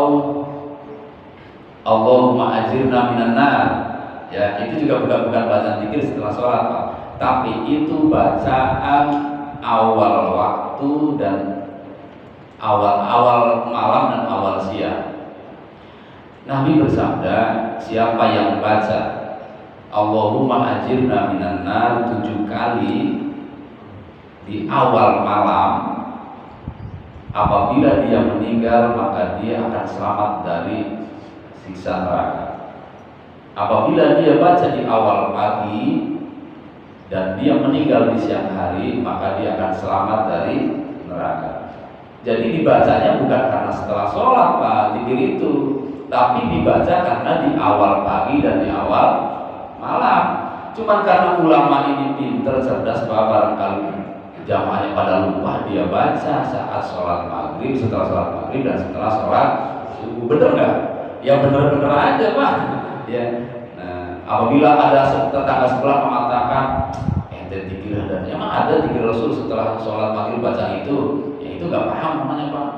Allahumma ajirna minan nar. Ya, itu juga bukan bacaan dzikir setelah sholat, Pak. Tapi itu bacaan awal waktu dan awal malam dan awal siang. Nabi bersabda, siapa yang baca Allahumma ajirna minan nar 7 kali di awal malam, apabila dia meninggal maka dia akan selamat dari siksa neraka. Apabila dia baca di awal pagi dan dia meninggal di siang hari, maka dia akan selamat dari neraka. Jadi dibacanya bukan karena setelah sholat, Pak, dzikir itu, tapi dibaca karena di awal pagi dan di awal malam. Cuman karena ulama ini pinter, cerdas, Pak, barangkali jamaahnya pada lupa, dia baca saat sholat maghrib, setelah sholat maghrib, dan setelah sholat subuh. Bener nggak? Ya bener-bener aja, Pak. Ya. Nah, apabila ada tetangga sebelah mengatakan dzikir dan emang ada dzikir Rasul setelah sholat maghrib baca itu, ya itu nggak paham namanya, Pak.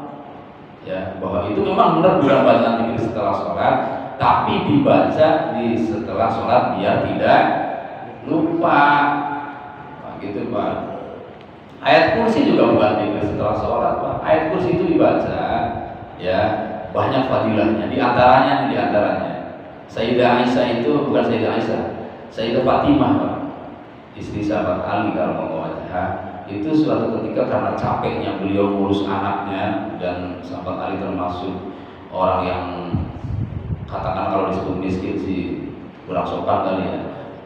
Ya, bahwa itu memang benar bukan bacaan dzikir setelah sholat, tapi dibaca di setelah sholat biar tidak lupa. Nah, gitu, Pak. Ayat kursi juga bukan dzikir setelah sholat, Pak. Ayat kursi itu dibaca, ya banyak fadilahnya. Di antaranya Sayyidah Aisyah itu bukan Sayyidah Aisyah, Sayyidah Fatimah, Pak, istri sahabat Ali kalau itu suatu ketika karena capeknya beliau ngurus anaknya, dan sahabat Ali termasuk orang yang katakan kalau disebut miskin sih kurang sopan kali ya,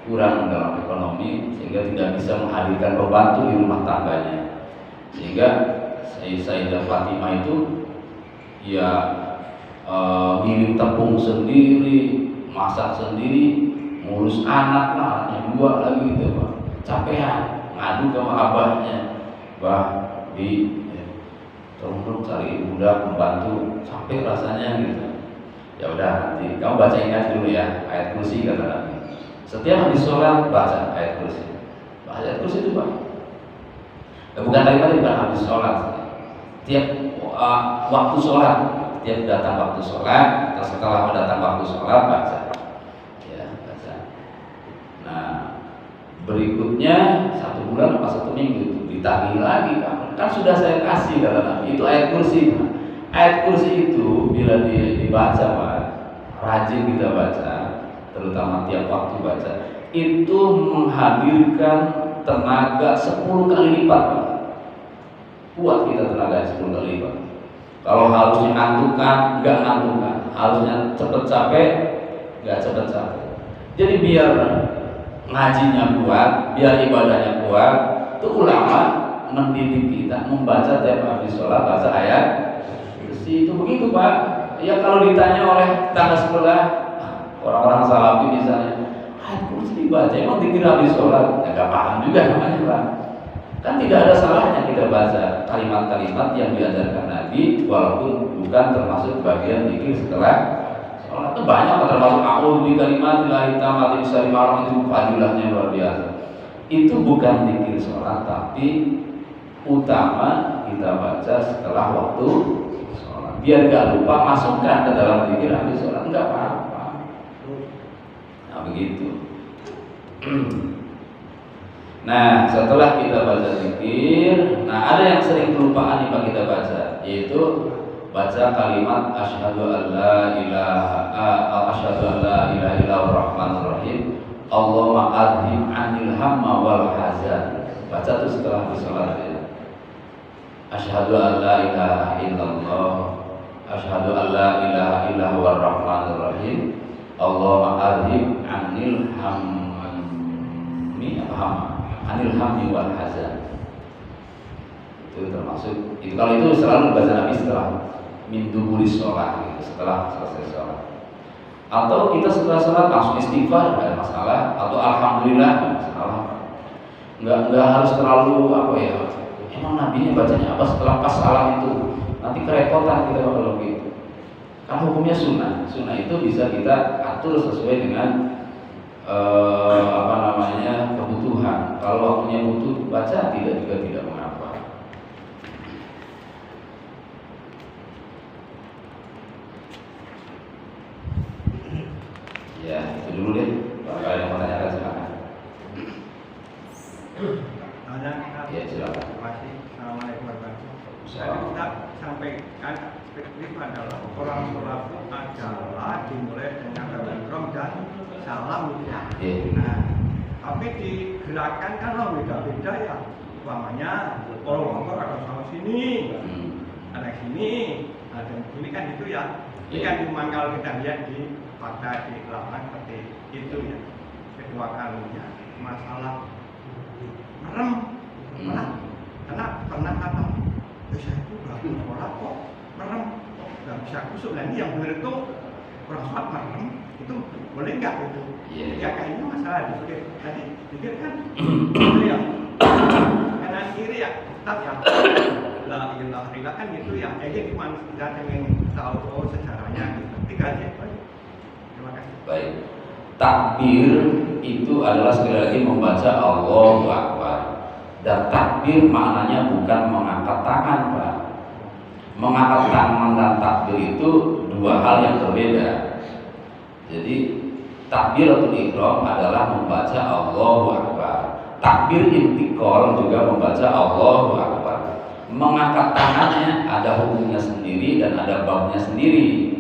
kurang dalam ekonomi, sehingga tidak bisa menghadirkan pembantu di rumah tangganya. Sehingga Sayyidah Fatimah itu ya ngirim tepung sendiri, masak sendiri, ngurus anaknya 2 lagi gitu, Pak. Capean, ngadu ke abahnya, bah tolong cari budak pembantu, capek rasanya gitu. Ya udah, nanti kamu baca ini aja dulu ya, ayat kursi, kata Nabi. Setiap habis sholat baca ayat kursi. Ayat kursi itu, Pak. Bukan kalimat, bukan habis sholat. Tiap waktu sholat, tiap datang waktu sholat atau setelah datang waktu sholat baca. Ya, baca. Nah, berikutnya 1 bulan apa 1 minggu itu ditagih lagi, kan sudah saya kasih, kata Nabi. Itu ayat kursi. Ayat kursi itu bila dibaca, Pak, rajin kita baca, terutama tiap waktu baca, itu menghadirkan tenaga 10 kali lipat, Pak. Kuat kita tenaga 10 kali lipat. Kalau harusnya ngantukan, nggak ngantukan. Harusnya cepet capek, nggak cepet capek. Jadi biar ngajinya kuat, biar ibadahnya kuat, itu ulama mendidik kita membaca tiap habis sholat baca ayat kursi. Itu begitu, Pak. Ya kalau ditanya oleh tetangga sebelah, orang-orang salafi misalnya, ayat kursi dibaca, emang dikira habis sholat? Ya nggak paham juga namanya Pak. Kan tidak ada salahnya kita baca kalimat-kalimat yang diajarkan Nabi, walaupun bukan termasuk bagian zikir setelah sholat. Itu banyak, termasuk a'udzu bi kalimatillahi tammati min syarri ma khalaq, itu fadilahnya luar biasa. Itu bukan zikir sholat, tapi utama kita baca setelah waktu sholat. Biar gak lupa, masukkan ke dalam zikir habis sholat, nggak apa-apa. Nah begitu. Nah setelah kita baca zikir, nah ada yang sering kelupaan nih Pak kita baca, yaitu baca kalimat asyhadu an la ilaha illallah rahmanur rahim Allahumma adhim anil hamma wal hazan. Baca tuh setelah sholat ya. Asyhadu an la ilaha illallah, asyhadu an la ilaha illallah rahmanur rahim Allahumma adhim anil hammi anil hammi wal hazan. Itu termasuk itu, kalau itu selalu baca Nabi setelah min duburis sholat gitu, setelah selesai sholat. Atau kita setelah sholat langsung istighfar, nggak ada masalah. Atau alhamdulillah, nggak masalah. Nggak harus terlalu apa ya. Emang Nabi-nya bacanya apa setelah pas salam itu? Nanti kerepotan kita kalau begitu. Kan hukumnya sunnah. Sunnah itu bisa kita atur sesuai dengan kebutuhan. Kalau waktunya butuh baca, tidak mengapa. Ya itu dulu deh. Kalau ada yang mau tanyakan silakan. Ya silakan. Assalamualaikum warahmatullahi wabarakatuh. Kita sampaikan perspektif adalah orang sholat adalah dimulai dengan takbir dan salam ya. Nah, tapi digerakkan kan beda-beda ya. Umpamanya orang ada sama sini, ada sini, ada sini kan itu ya. Ini kan cuma kalau kita lihat di fakta di lapangan seperti itu ya. Kedua kalinya masalah merem, karena pernah kata, saya itu gak bisa sholat kok merem, gak bisa kusuk. Dan yang benar itu orang sholat merem itu boleh nggak itu? Ya kayaknya masalah dipikir tadi, pikir kan itu ya kanan kiri ya, tetap ya la ilaha illallah kan gitu ya. Jadi cuma kita ingin tahu sejarahnya gitu. Tiga aja. Terima kasih. Baik. Takbir itu adalah sekali lagi membaca Allahu Akbar. Dan takbir maknanya bukan mengangkat tangan, Pak. Mengangkat tangan dan takbir itu dua hal yang berbeda. Jadi takbiratul ihram adalah membaca Allahu Akbar. Takbir intikal juga membaca Allahu Akbar. Mengangkat tangannya ada hukumnya sendiri dan ada babnya sendiri.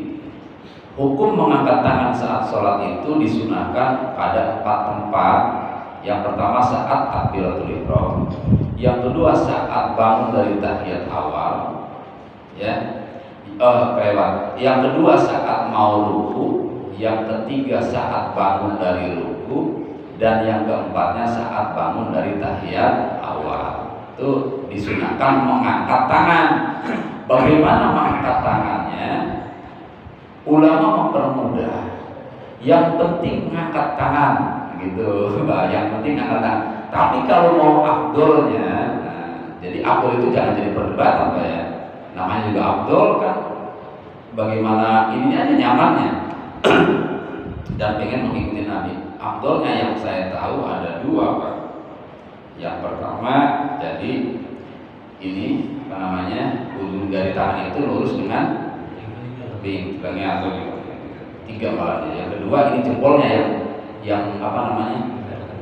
Hukum mengangkat tangan saat sholat itu disunahkan pada 4 tempat. Yang pertama saat takbiratul ihram, yang kedua saat bangun dari tahiyat awal, ya, kelewat. Yang kedua saat mau ruku, yang ketiga saat bangun dari ruku, dan yang keempatnya saat bangun dari tahiyat awal. Itu disunahkan mengangkat tangan. Bagaimana mengangkat tangannya? Ulama mempermudah. Yang penting mengangkat tangan. Gitu, yang penting angkat tangan. Tapi kalau mau afdolnya, jadi afdol itu jangan jadi perdebatan, Pak ya. Namanya juga afdol kan, bagaimana ininya aja nyamannya dan pengen mengikuti Nabi. Afdolnya yang saya tahu ada dua, Pak. Yang pertama, jadi ini apa namanya, ujung jari tangan itu lurus dengan pinggangnya atau tiga malah. Yang kedua ini jempolnya yang apa namanya,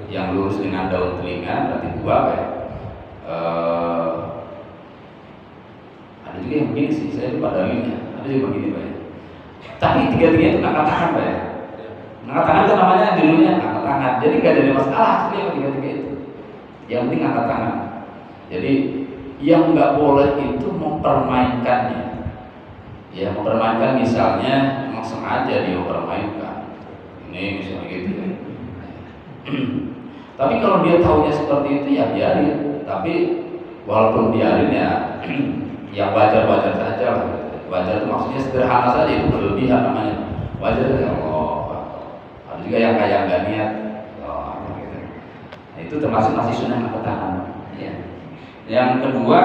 yang lurus dengan daun telinga, berarti dua Pak ya. Ada juga yang begini sih, saya lupa dalilnya. Ada juga begini Pak ya. Tapi tiga-tiganya itu angkat tangan Pak ya. Angkat tangan itu namanya judulnya angkat tangan. Jadi nggak ada masalah sebenarnya tiga-tiga itu. Yang penting angkat tangan. Jadi yang nggak boleh itu mempermainkannya. Ya mempermainkan misalnya memang sengaja dia mempermainkan. Ini misalnya gitu ya. Tapi kalau dia taunya seperti itu ya biarin. Tapi walaupun biarin ya yang wajar-wajar saja lah. Wajar itu maksudnya sederhana saja, itu berlebihan namanya. Wajar ya Allah. Ada juga yang kayak nggak niat. Gitu. Nah, itu termasuk masih sunnah yang bertahan. Ya. Yang kedua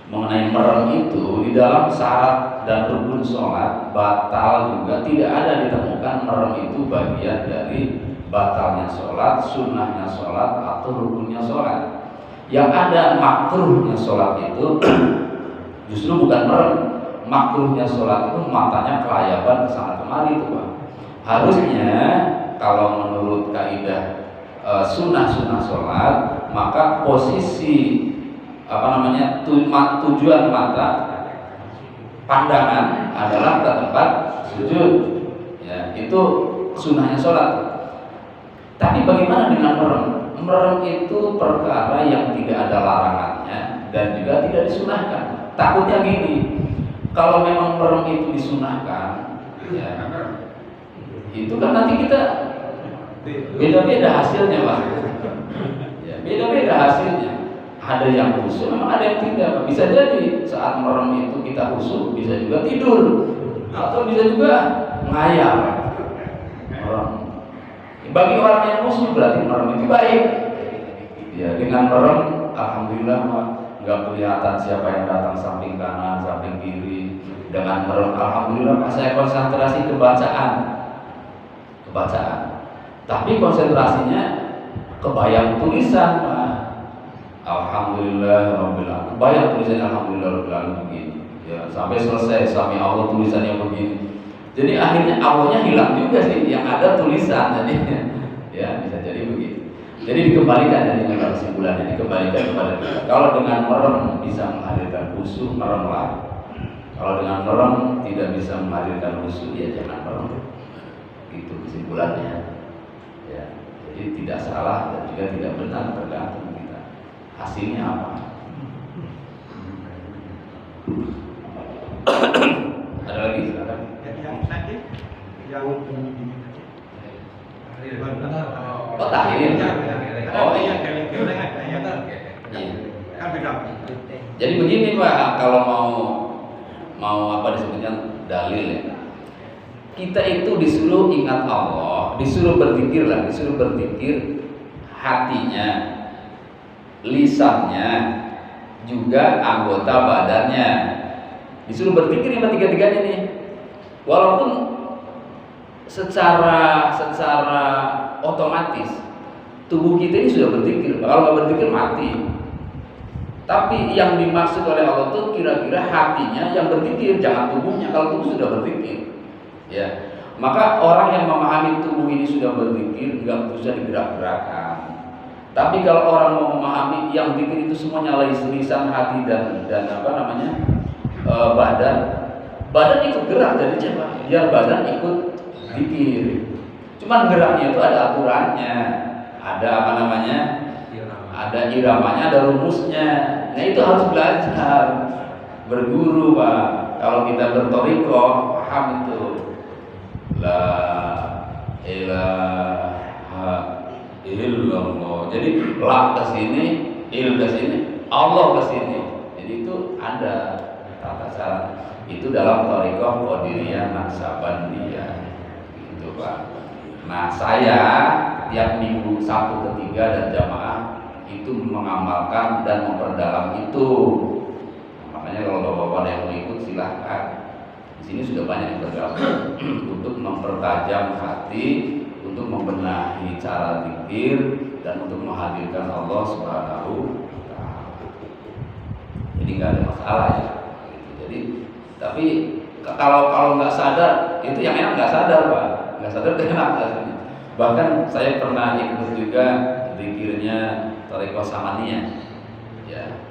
mengenai merem itu di dalam syarat dan rukun sholat batal juga tidak ada ditemukan merem itu bagian dari batalnya sholat, sunnahnya sholat atau rukunnya sholat. Yang ada makruhnya sholat itu justru bukan merem. Makruhnya sholat itu matanya kelayaban kesana kemari itu Pak. Harusnya kalau menurut kaidah sunnah sholat, maka posisi tujuan mata pandangan adalah ke tempat sujud. Ya, itu sunnahnya sholat. Tapi bagaimana dengan merem? Merem itu perkara yang tidak ada larangannya dan juga tidak disunahkan. Takutnya gini, kalau memang merem itu disunahkan, ya, itu kan nanti kita beda-beda hasilnya Pak. Ya, beda-beda hasilnya. Ada yang khusyuk, memang ada yang tidak. Bisa jadi saat merem itu kita khusyuk, bisa juga tidur, atau bisa juga ngayal. Merem. Bagi orang yang khusyuk berarti merem itu baik. Ya, dengan merem, alhamdulillah nggak kelihatan siapa yang datang samping kanan, samping kiri. Dengan merem, alhamdulillah saya konsentrasi kebacaan. Tapi konsentrasinya kebayang tulisan Pak. Alhamdulillah Rabbil Alamin. Kebayang tulisan Alhamdulillah Rabbil Alamin begini. Ya, sampai selesai sami Allah tulisannya begini. Jadi akhirnya awalnya hilang juga sih, yang ada tulisan jadinya. Ya, bisa jadi begitu. Jadi dikembalikan dari kesimpulannya, dikembalikan kepada kita. Kalau dengan merem bisa menghadirkan khusyuk, meremlah. Kalau dengan merem tidak bisa menghadirkan khusyuk, ya jangan merem. Itu kesimpulannya. Ya, jadi tidak salah dan juga tidak benar, tergantung kita. Hasilnya apa? Ada lagi silakan. Yang tadi yang Oh tahlil. Oh iya, geleng-geleng ada yang kan beda. Jadi begini Pak, kalau mau apa disebutnya dalil ya. Kita itu disuruh ingat Allah, disuruh berzikir hatinya, lisannya, juga anggota badannya. Disuruh berzikir lima tiga-tiganya nih. Walaupun secara otomatis tubuh kita ini sudah berzikir. Kalau nggak berzikir mati. Tapi yang dimaksud oleh Allah itu kira-kira hatinya yang berzikir, jangan tubuhnya. Kalau tubuh sudah berzikir, ya. Maka orang yang memahami tubuh ini sudah berzikir nggak bisa digerak-gerakkan. Tapi kalau orang mau memahami yang zikir itu semuanya lisan, hati dan badan ikut gerak dari coba. Biar badan ikut zikir. Cuman geraknya itu ada aturannya, ada ada iramanya, ada rumusnya. Nah itu harus belajar, berguru Pak. Kalau kita bertoriko, paham itu. La ilaha illallah. Jadi la ke sini, il ke sini, Allah ke sini. Jadi itu ada tata cara. Itu dalam toriko Qadiriyah Naksabandiyah. Itu Pak. Nah saya tiap minggu Sabtu ketiga dan jamaah itu mengamalkan dan memperdalam itu. Makanya kalau bapak-bapak ada yang mau ikut silahkan. Di sini sudah banyak yang bergabung untuk mempertajam hati, untuk membenahi cara zikir dan untuk menghadirkan Allah Subhanahu wa Ta'ala. Jadi nggak ada masalah ya. Jadi tapi kalau nggak sadar itu yang enak nggak sadar Pak. Nggak sadar enak rasanya. Bahkan saya pernah ikut juga zikirnya Toriko Samaniyah, ya,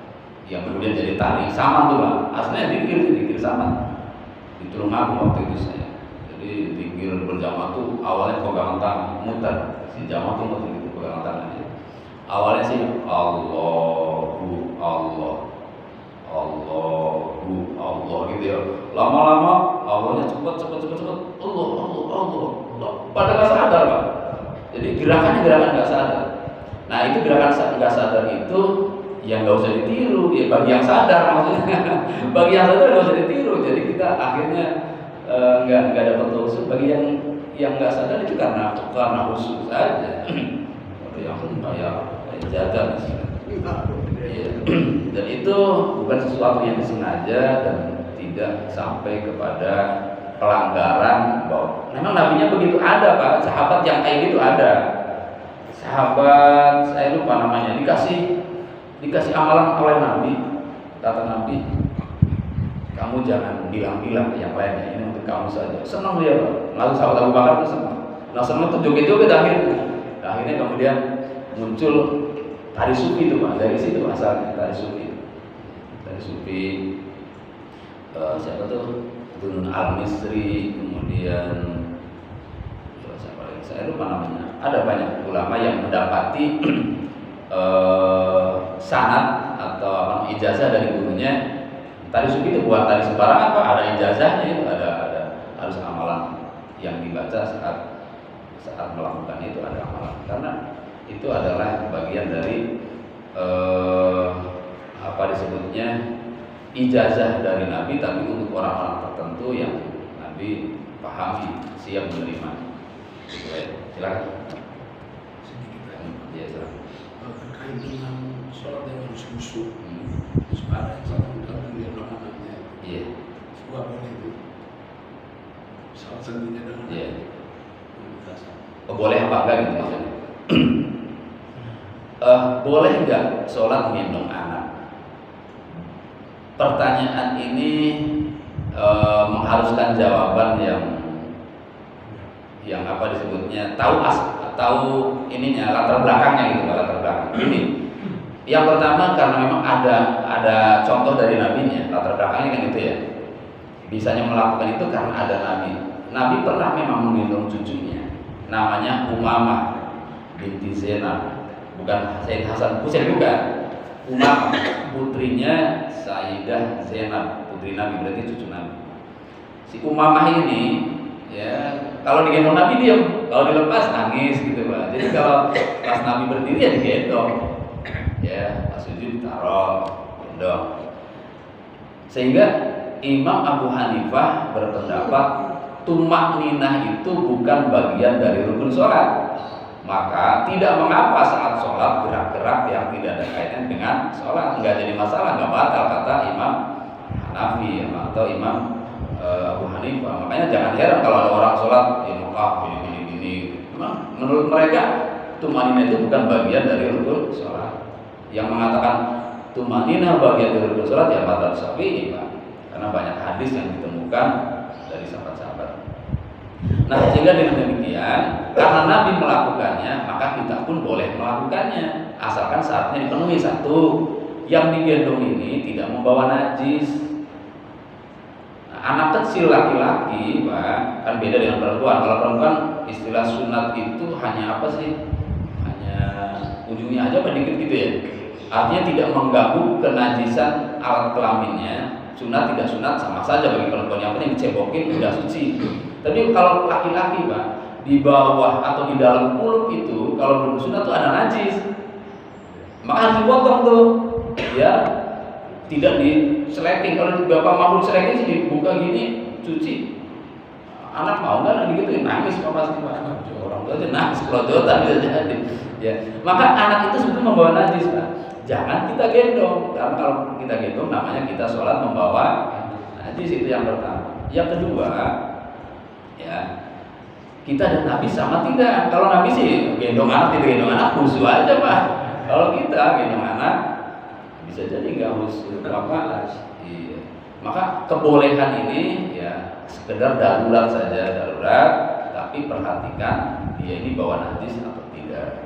yang kemudian jadi tali sama tuh Pak. Aslinya zikir sama di Tulungagung waktu itu saya. Jadi zikir berjamaah tuh awalnya pegangan tangan, muter si jamaah tuh muter gitu pegangan tangannya. Awalnya sih Allahu Allah gitu ya. Lama-lama awalnya cepet Allah. Pada nggak sadar Pak. Jadi gerakan nggak sadar. Nah itu gerakan nggak sadar itu ya nggak usah ditiru ya, bagi yang sadar maksudnya. Bagi yang sadar nggak usah ditiru, jadi kita akhirnya nggak dapat usul. Bagi yang nggak sadar itu karena usul saja. Kalau yang kayak jaga misalnya. Ya. Dan itu bukan sesuatu yang disengaja dan tidak sampai kepada pelanggaran. Bahwa memang nabinya begitu ada Pak, sahabat yang kayak gitu ada. Sahabat saya lupa namanya, dikasih amalan oleh Nabi, kata Nabi, kamu jangan bilang-bilang ke yang lainnya, ini untuk kamu saja. Senang dia Pak. Lalu sahabat Abu Bakar itu senang. Nah senang tuh joget-joget akhirnya kemudian muncul tari sufi itu Pak, dari situ asalnya tari sufi. Siapa tuh? Dunun Al-Misri, kemudian siapa lagi? Saya lupa namanya. Ada banyak ulama yang mendapati sanad atau ijazah dari gurunya. Tari sufi itu bukan tari sembarangan Pak, ada ijazahnya itu, ada harus amalan yang dibaca saat melakukan itu, ada amalan. Karena itu adalah bagian dari apa disebutnya ijazah dari Nabi, tapi untuk orang-orang tertentu yang Nabi pahami, siap menerima. Silakan. Ya, silakan. Terkait dengan sholat yang harus khusyuk, sekarang sholat bukan dengan anaknya. Iya. Sebuah boleh itu. Salah satunya dengan. Iya. Boleh apa enggak gitu maksudnya? Boleh enggak sholat gendong anak? Pertanyaan ini mengharuskan jawaban yang apa disebutnya tahu ininya, latar belakangnya gitu, latar belakang. Ini yang pertama karena memang ada contoh dari nabinya, latar belakangnya kan itu ya. Bisanya melakukan itu karena ada nabi. Nabi pernah memang menggendong cucunya, namanya Umamah binti Zainab, bukan Sayyid Hasan Husain, bukan. Umamah putrinya Sayyidah Zainab, putri Nabi, berarti cucu Nabi. Si Umamah ini ya kalau digendong Nabi diam, kalau dilepas nangis gitu Pak. Jadi kalau pas Nabi berdiri ya digendong, ya pas sujud ditaruh, gendong. Sehingga Imam Abu Hanifah berpendapat tumak ninah itu bukan bagian dari rukun sholat. Maka tidak mengapa saat sholat gerak-gerak yang tidak ada kaitan dengan sholat, nggak jadi masalah, nggak batal, kata Imam Hanafi atau Imam Abu Hanifah. Makanya jangan heran kalau ada orang sholat di Mekah gini. Memang menurut mereka tumanina itu bukan bagian dari rukun sholat. Yang mengatakan tumanina bagian dari rukun sholat ya madzhab Syafi'i Pak, karena banyak hadis yang ditemukan dari sahabat-sahabat. Nah sehingga dengan demikian, karena Nabi melakukannya, maka kita pun boleh melakukannya, asalkan syaratnya dipenuhi. Satu, yang digendong ini tidak membawa najis. Nah, anak kecil laki-laki Pak, kan beda dengan perempuan. Kalau perempuan istilah sunat itu hanya apa sih? Hanya ujungnya aja apa dikit gitu ya. Artinya tidak mengganggu kenajisan alat kelaminnya. Sunat tidak sunat sama saja bagi perempuan, yang penting dicebokin udah suci. Tapi kalau laki-laki Pak, di bawah atau di dalam kulub itu kalau belum sunat tuh ada najis, maka harus dipotong tuh, ya tidak diseleting. Kalau bapak mau diseleting sih dibuka gini, cuci. Anak mau nggak digituin, nangis pasti Pak. Orang tua aja nangis, kelojotan bisa jadi. Ya, maka anak itu sebetulnya membawa najis Pak. Jangan kita gendong, karena kalau kita gendong namanya kita sholat membawa najis, itu yang pertama. Yang kedua, ya kita dan Nabi sama tidak. Kalau Nabi sih gendong anak, tidak gendong anak, khusyuk aja Pak. Kalau kita gendong anak bisa jadi nggak khusyuk apa. Iya. Maka kebolehan ini ya sekedar darurat saja, darurat. Tapi perhatikan dia ini bawa najis atau tidak.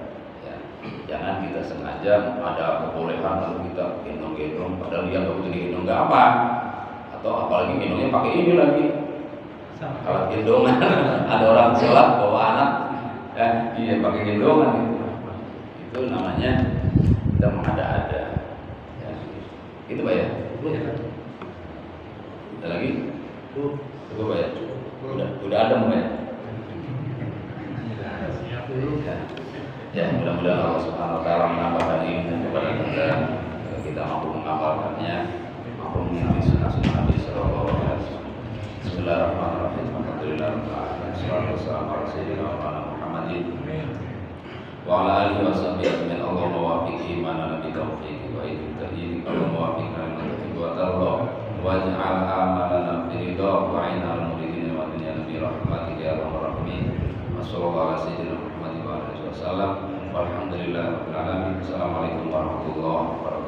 Jangan kita sengaja ada kebolehan lalu kita gendong-gendong padahal dia nggak butuh digendong, nggak apa. Atau apalagi gendongnya pakai ini lagi alat gendongan. Ada orang sholat bawa anak, iya pakai gendongan itu namanya kita mengada-ada. Ya. Itu Pak ya. Ada lagi? Cukup Pak ya. Udah ada Pak ya. Ya, mudah-mudahan Allah Subhanahu wa taala menambahkan ilmu kepada kita, kita mampu mengamalkannya, mampu mengikuti sunnah-sunnah Nabi Sallallahu Alaihi Wasallam. Bismillahirrahmanirrahim. Alhamdulillahirobbilalamin. Wassalatu wassalamu ala sayyidina Muhammadin wa ala alihi wa sahbihi ajmain. Allahumma waffiq imanana bi taufiqi wa hidayati Allahumma waffiqna lima tuhibbu wa tarda waj'al amalana fi ridha wa 'inna al-muridin wa dunya nabi rahmatika ya arhamar rahimin. Wassallallahu ala sayyidina Muhammadin wa alihi wasallam. Walhamdulillahirabbil alamin. Assalamualaikum warahmatullahi wabarakatuh.